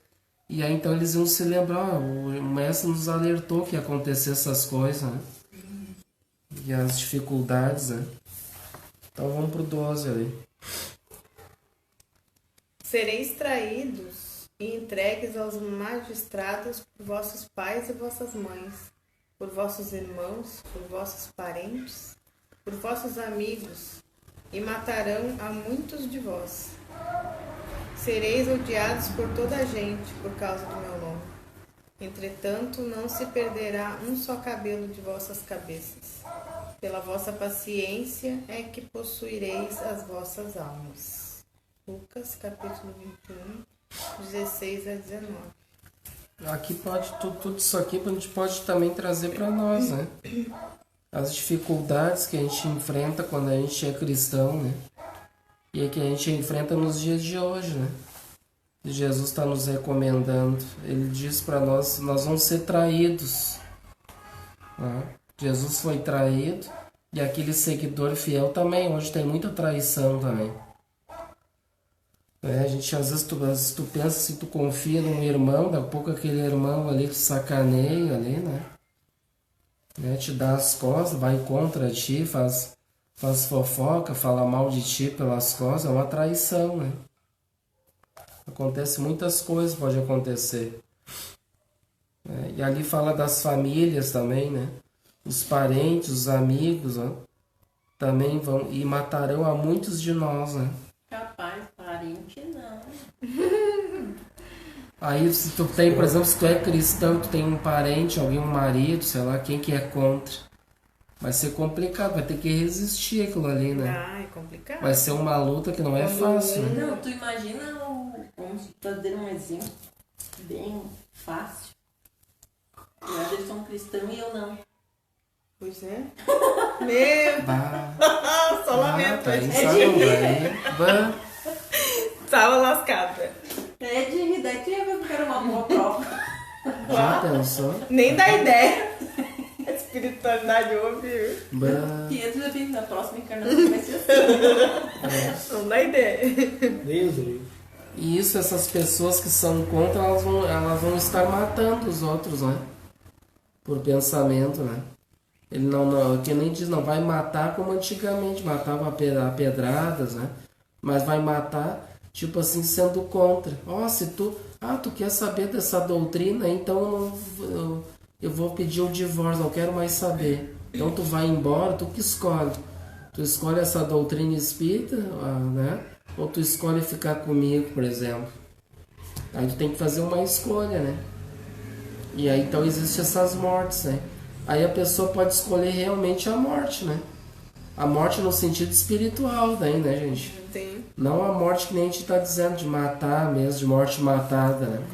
e aí então eles iam se lembrar, o mestre nos alertou que ia acontecer essas coisas, né? E as dificuldades, né? Então vamos pro 12 ali. Sereis traídos e entregues aos magistrados por vossos pais e vossas mães, por vossos irmãos, por vossos parentes, por vossos amigos, e matarão a muitos de vós. Sereis odiados por toda a gente por causa do meu nome. Entretanto, não se perderá um só cabelo de vossas cabeças. Pela vossa paciência é que possuireis as vossas almas. Lucas, capítulo 21, 16 a 19. Aqui pode, tudo isso aqui a gente pode também trazer para nós, né? As dificuldades que a gente enfrenta quando a gente é cristão, né? E que a gente enfrenta nos dias de hoje, né? E Jesus está nos recomendando. Ele diz para nós vamos ser traídos, né? Jesus foi traído e aquele seguidor fiel também. Hoje tem muita traição também. A gente às vezes tu pensa assim, tu confia num irmão, daqui a pouco aquele irmão ali te sacaneia ali, né? Te dá as costas, vai contra ti, faz fofoca, fala mal de ti pelas costas, é uma traição, né? Acontece muitas coisas, pode acontecer. E ali fala das famílias também, né? Os parentes, os amigos, ó, também vão e matarão a muitos de nós, né? Capaz, parente não. Aí se tu tem, por exemplo, se tu é cristão, tu tem um parente, alguém, um marido, sei lá, quem que é contra. Vai ser complicado, vai ter que resistir aquilo ali, né? Ah, é complicado. Vai ser uma luta que não é fácil, né? Não, tu imagina vamos fazer um exemplo bem fácil. O Ederson cristão e eu não. Pois é. Meu, Bah, só lamento. tá aí, É sabe, vai. Tava lascada. É de me dar que eu quero uma boa prova. Já pensou? Nem dá ideia. A espiritualidade ouve. Bah. 520 na próxima encarnação vai ser assim. Não dá ideia. Deus do livro. E isso, essas pessoas que são contra, elas vão estar matando os outros, né? Por pensamento, né? Ele não, que nem diz, não vai matar como antigamente, matava a pedradas, né? Mas vai matar, tipo assim, sendo contra. Ó, se tu quer saber dessa doutrina, então eu vou pedir o divórcio, não quero mais saber. Então tu vai embora, tu que escolhe. Tu escolhe essa doutrina espírita, né? Ou tu escolhe ficar comigo, por exemplo. Aí tu tem que fazer uma escolha, né? E aí então existem essas mortes, né? Aí a pessoa pode escolher realmente a morte, né? A morte no sentido espiritual daí, né, gente? Sim. Não a morte que nem a gente está dizendo, de matar mesmo, de morte matada, né?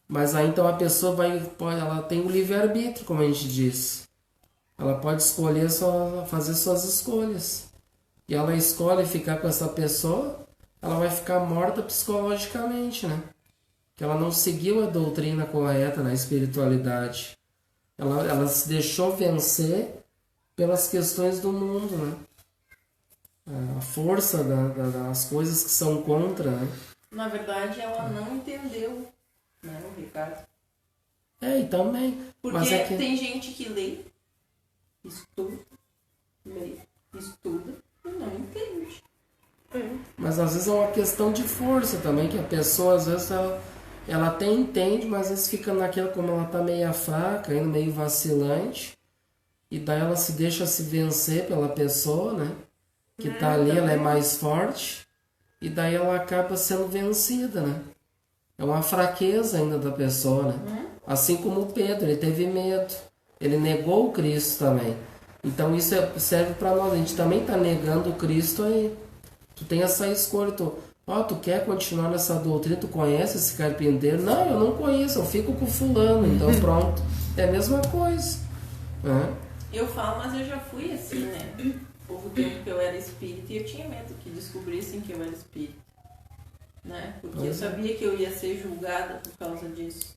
Mas aí então a pessoa ela tem o livre-arbítrio, como a gente diz. Ela pode escolher fazer suas escolhas. E ela escolhe ficar com essa pessoa, ela vai ficar morta psicologicamente, né? Que ela não seguiu a doutrina correta na espiritualidade. Ela se deixou vencer pelas questões do mundo, né? A força das coisas que são contra, né? Na verdade, ela não entendeu, né, o Ricardo? E também. Porque Mas tem gente que lê, estuda e não entende. Mas às vezes é uma questão de força também, que a pessoa às vezes ela até entende, mas às vezes fica naquela, como ela tá meio fraca, ainda meio vacilante, e daí ela se deixa se vencer pela pessoa, né? Que tá ali, ela é mais forte, e daí ela acaba sendo vencida, né? É uma fraqueza ainda da pessoa, né? Assim como o Pedro, ele teve medo, ele negou o Cristo também. Então isso serve para nós, a gente também tá negando o Cristo aí. Tu tem essa escolha, tu quer continuar nessa doutrina, tu conhece esse carpinteiro? Não, eu não conheço, eu fico com fulano, então pronto. É a mesma coisa. Eu falo, mas eu já fui assim, né? Houve tempo que eu era espírita e eu tinha medo que descobrissem que eu era espírita. Né? Porque eu sabia que eu ia ser julgada por causa disso.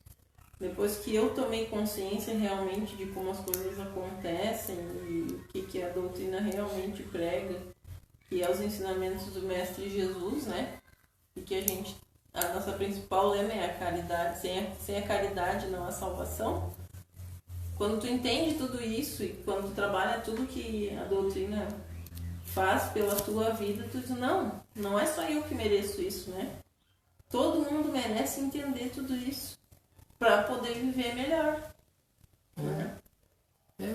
Depois que eu tomei consciência realmente de como as coisas acontecem e o que a doutrina realmente prega, que é os ensinamentos do Mestre Jesus, né? E que a nossa principal lema é a caridade, sem a caridade não há salvação. Quando tu entende tudo isso e quando tu trabalha tudo que a doutrina faz pela tua vida, tu diz, não é só eu que mereço isso, né? Todo mundo merece entender tudo isso para poder viver melhor. Né?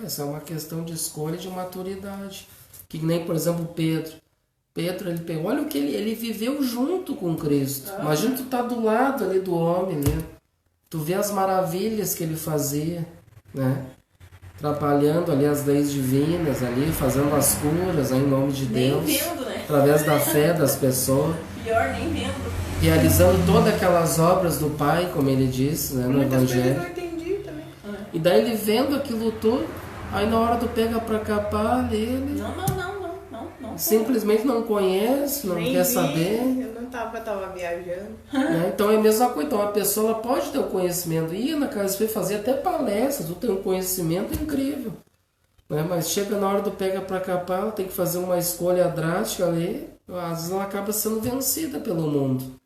Essa é uma questão de escolha e de maturidade. Que nem, por exemplo, Pedro, ele pegou, olha o que ele viveu junto com Cristo. Imagina tu tá do lado ali do homem, né? Tu vê as maravilhas que ele fazia, né? Trabalhando ali as leis divinas, ali, fazendo as curas em nome de Deus. Nem vendo, né? Através da fé das pessoas. Pior, nem vendo. Realizando todas aquelas obras do Pai, como ele disse, né, no Evangelho. Eu entendi também. E daí ele vendo aquilo tudo, aí na hora do pega pra capar, ele Não. simplesmente não conhece, não Nem quer vi, saber. Eu não tava viajando. Né? Então é a mesma coisa. Então a pessoa ela pode ter o conhecimento, ir na casa de fazer até palestras, tu tem um conhecimento incrível. Né? Mas chega na hora do pega pra capar, ela tem que fazer uma escolha drástica ali, às vezes ela acaba sendo vencida pelo mundo.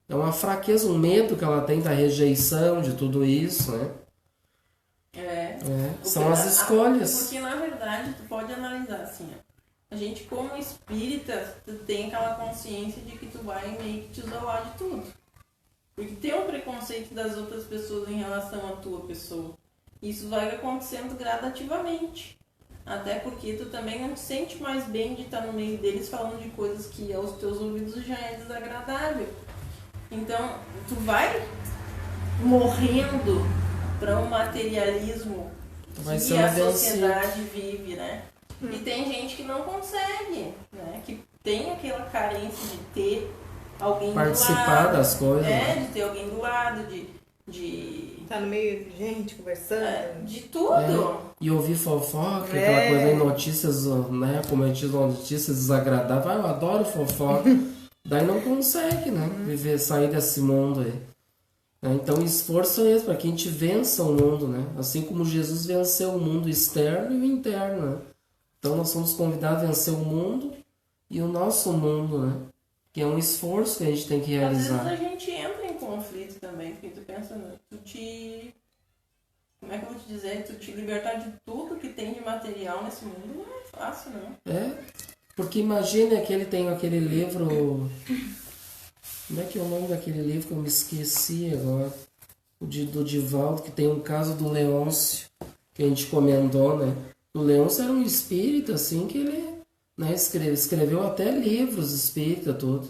É uma fraqueza, um medo que ela tem da rejeição, de tudo isso, né? São as escolhas. Porque na verdade tu pode analisar assim, ó. A gente como espírita, tu tem aquela consciência de que tu vai meio que te isolar de tudo. Porque tem um preconceito das outras pessoas em relação à tua pessoa. Isso vai acontecendo gradativamente. Até porque tu também não te sente mais bem de estar no meio deles falando de coisas que aos teus ouvidos já é desagradável. Então, tu vai morrendo para um materialismo Vai que ser a vencido. sociedade vive, né? E tem gente que não consegue, né? Que tem aquela carência de ter alguém Participar do lado. das coisas, né? De ter alguém do lado, de Tá no meio de gente conversando. de tudo. E ouvir fofoca, É. aquela coisa de notícias, né? Como a gente diz, notícias desagradáveis. Eu adoro fofoca. Daí não consegue, né? Viver, sair desse mundo aí. Então, esforço é esse, para que a gente vença o mundo, né? Assim como Jesus venceu o mundo externo e o interno, né? Então, nós somos convidados a vencer o mundo e o nosso mundo, né? Que é um esforço que a gente tem que Às vezes realizar. a gente entra em conflito também, porque tu pensa, como é que eu vou te dizer? Tu te libertar de tudo que tem de material nesse mundo não é fácil, não. É, porque imagine que ele tem aquele livro... Como é que é o nome daquele livro que eu me esqueci agora? Do Divaldo, que tem um caso do Leôncio, que a gente comentou, né? O Leôncio era um espírita, assim, que ele, né, escreveu até livros espírita, tudo.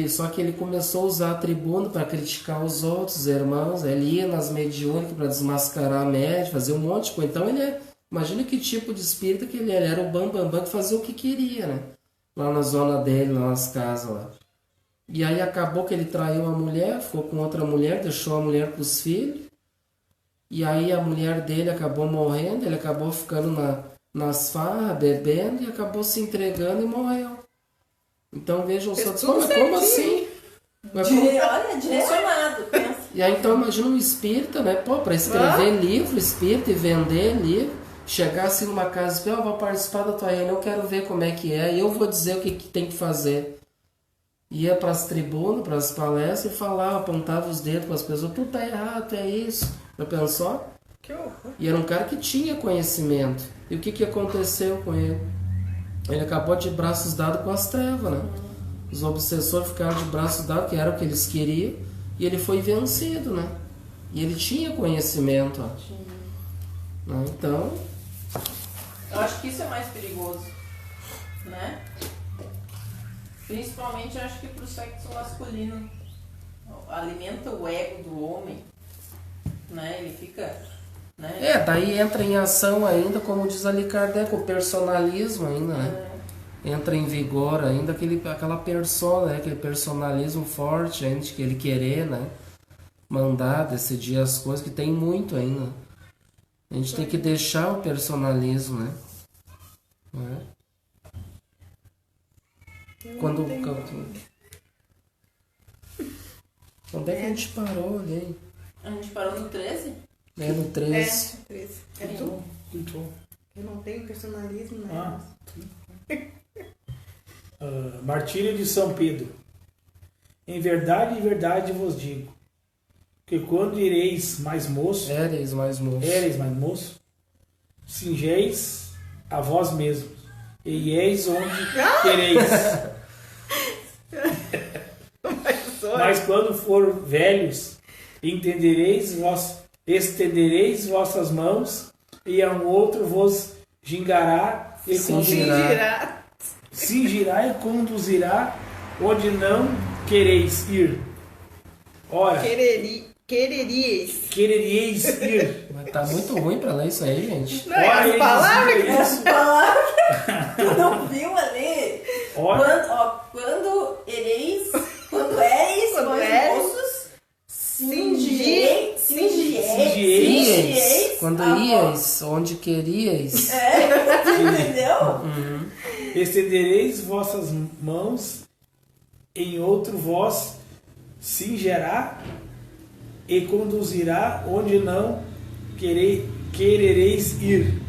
Só que ele começou a usar a tribuna para criticar os outros irmãos. Ele ia nas mediúnicas para desmascarar a média, fazer um monte de coisa. Então imagina que tipo de espírita que ele era. Ele era o bambambam que fazia o que queria, né? Lá na zona dele, lá nas casas lá. E aí acabou que ele traiu a mulher, ficou com outra mulher, deixou a mulher com os filhos. E aí a mulher dele acabou morrendo, ele acabou ficando nas farras, bebendo, e acabou se entregando e morreu. Então vejam só, como assim? Olha, direcionado, pensa. E aí então imagina um espírita, né? Pô, para escrever livro espírita e vender livro, chegar assim numa casa e dizer, vou participar da tua reunião, eu quero ver como é que é, e eu vou dizer o que tem que fazer. Ia para as tribunas, para as palestras e falava, apontava os dedos para as pessoas, tu tá errado, é isso. Já pensou? Que horror. E era um cara que tinha conhecimento. E o que aconteceu com ele? Ele acabou de braços dados com as trevas, né? Os obsessores ficaram de braços dados, que era o que eles queriam, e ele foi vencido, né? E ele tinha conhecimento, ó. Né? Então, Eu acho que isso é mais perigoso, né? Principalmente, eu acho que pro sexo masculino. Alimenta o ego do homem, né? Ele fica... Né? daí entra em ação ainda, como diz ali Kardec, o personalismo ainda, né? Entra em vigor ainda aquela persona, né? Aquele personalismo forte ainda, que ele querer, né? Mandar, decidir as coisas, que tem muito ainda. A gente tem que deixar o personalismo, né? Não é? Quando é que a gente parou ali? A gente parou no 13? É no 13. 13. É tu? Eu não tenho personalismo, né? Martírio de São Pedro. Em verdade vos digo, que quando ireis mais moço, Éreis mais moço, cingeis a vós mesmos, e eis onde quereis. Mas quando for velhos, estendereis vossas mãos, e a um outro vos gingará e cingirá e conduzirá onde não quereis ir. Ora, Quereríeis ir. Mas tá muito ruim pra ler isso aí, gente. Não, é as palavras que isso. Tu não viu ali? Ora, Quando ereis moços, cingeis. Quando ias, onde querias. Entendeu? estendereis vossas mãos, em outro vós cingerá e conduzirá onde não querereis ir.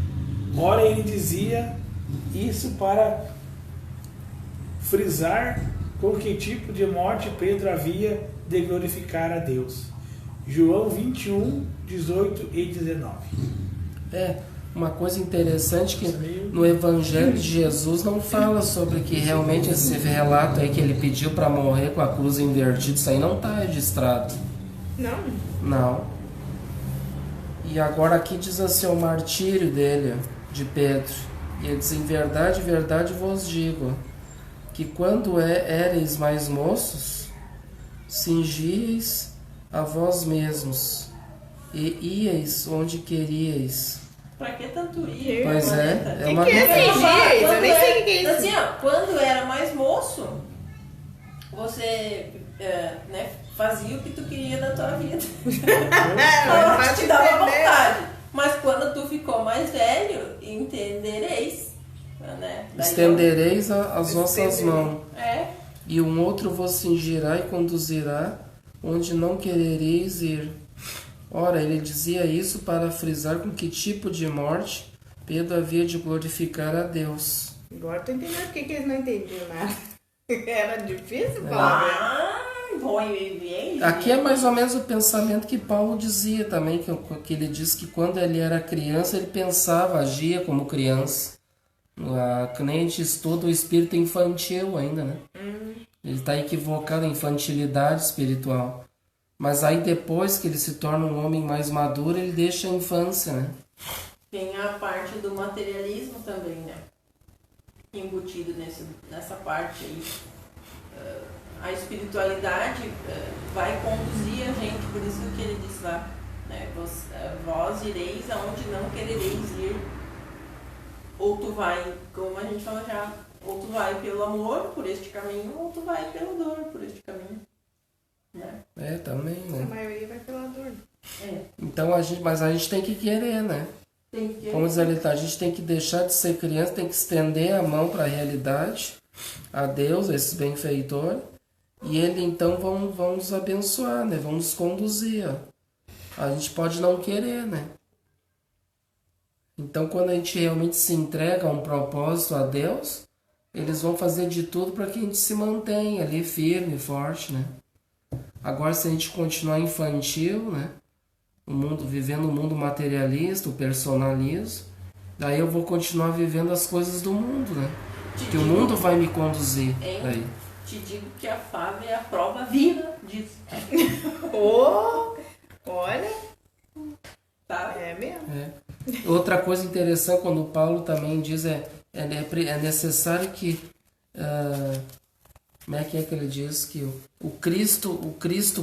Ora, ele dizia isso para frisar com que tipo de morte Pedro havia de glorificar a Deus. João 21, 18 e 19. Uma coisa interessante que no Evangelho de Jesus não fala sobre que realmente esse relato aí que ele pediu para morrer com a cruz invertida, isso aí não está registrado. Não. E agora aqui diz assim, o martírio dele, de Pedro. E ele diz, em verdade vos digo, que quando éreis mais moços, cingíeis a vós mesmos, e íeis onde queríeis. Pra que tanto ir? Pois é, é uma que é cingíeis? Eu nem sei o que é isso. Assim, ó, quando era mais moço, você fazia o que tu queria da tua vida. Ela te dava vontade. Mas quando tu ficou mais velho, entendereis. Né? Estendereis as vossas mãos, É. e um outro vos cingirá e conduzirá onde não querereis ir. Ora, ele dizia isso para frisar com que tipo de morte Pedro havia de glorificar a Deus. Agora tu entendeu por que eles não entendiam nada. Era difícil falar. Aqui é mais ou menos o pensamento que Paulo dizia também, que ele diz que quando ele era criança, ele pensava, agia como criança. Que nem a gente estuda o espírito infantil ainda, né? Ele está equivocado, a infantilidade espiritual. Mas aí depois que ele se torna um homem mais maduro, ele deixa a infância, né? Tem a parte do materialismo também, né? Embutido nessa parte aí. A espiritualidade vai conduzir a gente, por isso que ele diz lá, né? Vós ireis aonde não querereis ir. Ou tu vai, como a gente falou já, ou tu vai pelo amor por este caminho, ou tu vai pela dor por este caminho. Né? Também, né? A maioria vai pela dor. Então, mas a gente tem que querer, né? Tem que... Como diz ali, a gente tem que deixar de ser criança, tem que estender a mão para a realidade, a Deus, esse benfeitor, e ele então vão nos abençoar, né? Vão nos conduzir. Ó. A gente pode não querer, né? Então, quando a gente realmente se entrega a um propósito a Deus, eles vão fazer de tudo para que a gente se mantenha ali firme e forte, né? Agora, se a gente continuar infantil, né? Vivendo um mundo materialista, o personalismo, daí eu vou continuar vivendo as coisas do mundo, né? Que o mundo vai me conduzir. Daí. Te digo que a Fábia é a prova viva disso. Olha. Tá? É mesmo. Outra coisa interessante, quando o Paulo também diz, é necessário que... como é que ele diz? Que o Cristo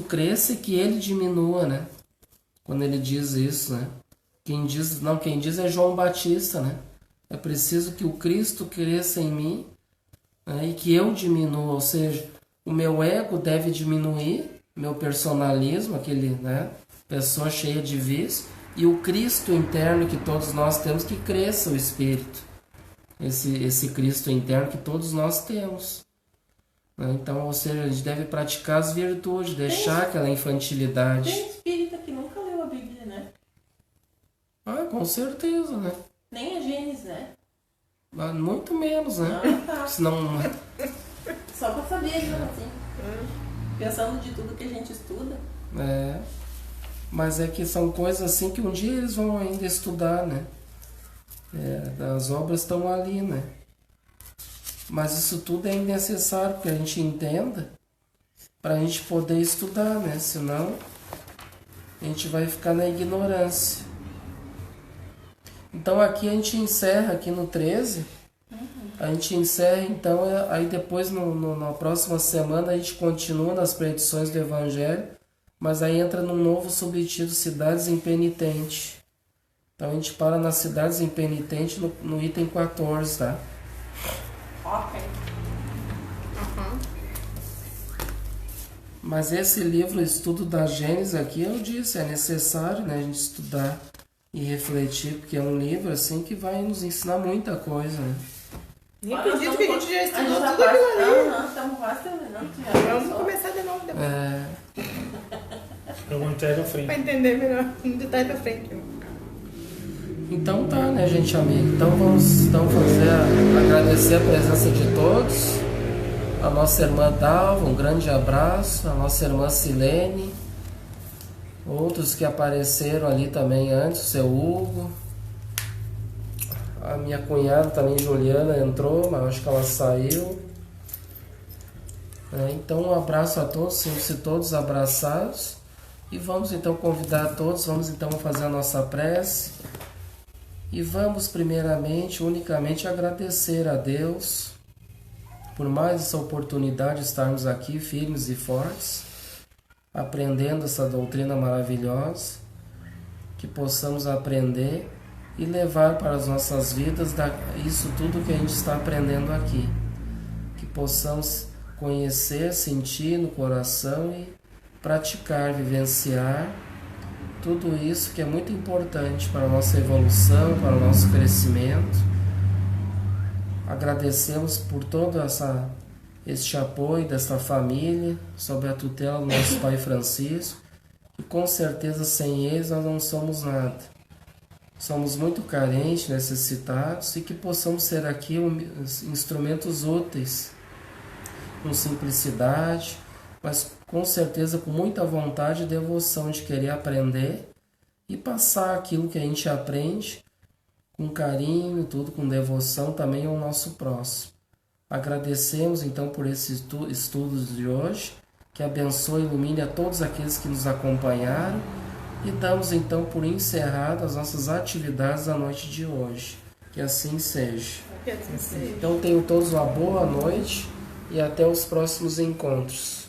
cresça e que ele diminua, né? Quando ele diz isso, né? Quem diz é João Batista, né? É preciso que o Cristo cresça em mim, né? E que eu diminua, ou seja, o meu ego deve diminuir, meu personalismo, aquele, né? Pessoa cheia de vício, e o Cristo interno que todos nós temos, que cresça o Espírito. Esse Cristo interno que todos nós temos. Então, ou seja, a gente deve praticar as virtudes, deixar aquela infantilidade. Tem espírita que nunca leu a Bíblia, né? Com certeza, né? Nem a Gênesis, né? Muito menos, né? Tá. Senão... Só pra saber, assim. Pensando de tudo que a gente estuda. Mas é que são coisas assim que um dia eles vão ainda estudar, né? As obras estão ali, né? Mas isso tudo é necessário que a gente entenda para a gente poder estudar, né? Senão a gente vai ficar na ignorância. Então aqui a gente encerra aqui no 13. A gente encerra então, aí depois na próxima semana a gente continua nas predições do Evangelho, mas aí entra num novo subtítulo, Cidades Impenitentes. Então a gente para nas Cidades Impenitentes no item 14, tá? Ok. Mas esse livro, Estudo da Gênesis aqui, eu disse, é necessário, né, a gente estudar e refletir, porque é um livro assim que vai nos ensinar muita coisa, né? Nem acredito que a gente já estudou tudo aquilo ali. Estamos quase terminando. Vamos começar de novo depois. Eu vou entrar pra frente. Pra entender melhor. De trás pra frente. Então tá, né, gente amiga? Então vamos agradecer a presença de todos. A nossa irmã Dalva, um grande abraço. A nossa irmã Silene. Outros que apareceram ali também antes, o seu Hugo. A minha cunhada também, Juliana, entrou, mas acho que ela saiu. Então um abraço a todos, sintam-se todos abraçados. E vamos então convidar todos, vamos então fazer a nossa prece. E vamos primeiramente, unicamente agradecer a Deus por mais essa oportunidade de estarmos aqui firmes e fortes, aprendendo essa doutrina maravilhosa, que possamos aprender e levar para as nossas vidas isso tudo que a gente está aprendendo aqui. Que possamos conhecer, sentir no coração e praticar, vivenciar tudo isso que é muito importante para a nossa evolução, para o nosso crescimento. Agradecemos por todo este apoio desta família, sob a tutela do nosso Pai Francisco, e com certeza sem eles nós não somos nada. Somos muito carentes, necessitados, e que possamos ser aqui instrumentos úteis, com simplicidade, mas com certeza com muita vontade e devoção de querer aprender e passar aquilo que a gente aprende com carinho, tudo com devoção também ao nosso próximo. Agradecemos então por esses estudos de hoje, que abençoe e ilumine a todos aqueles que nos acompanharam, e damos então por encerradas as nossas atividades da noite de hoje. Que assim seja. Que assim seja. Então tenham todos uma boa noite e até os próximos encontros.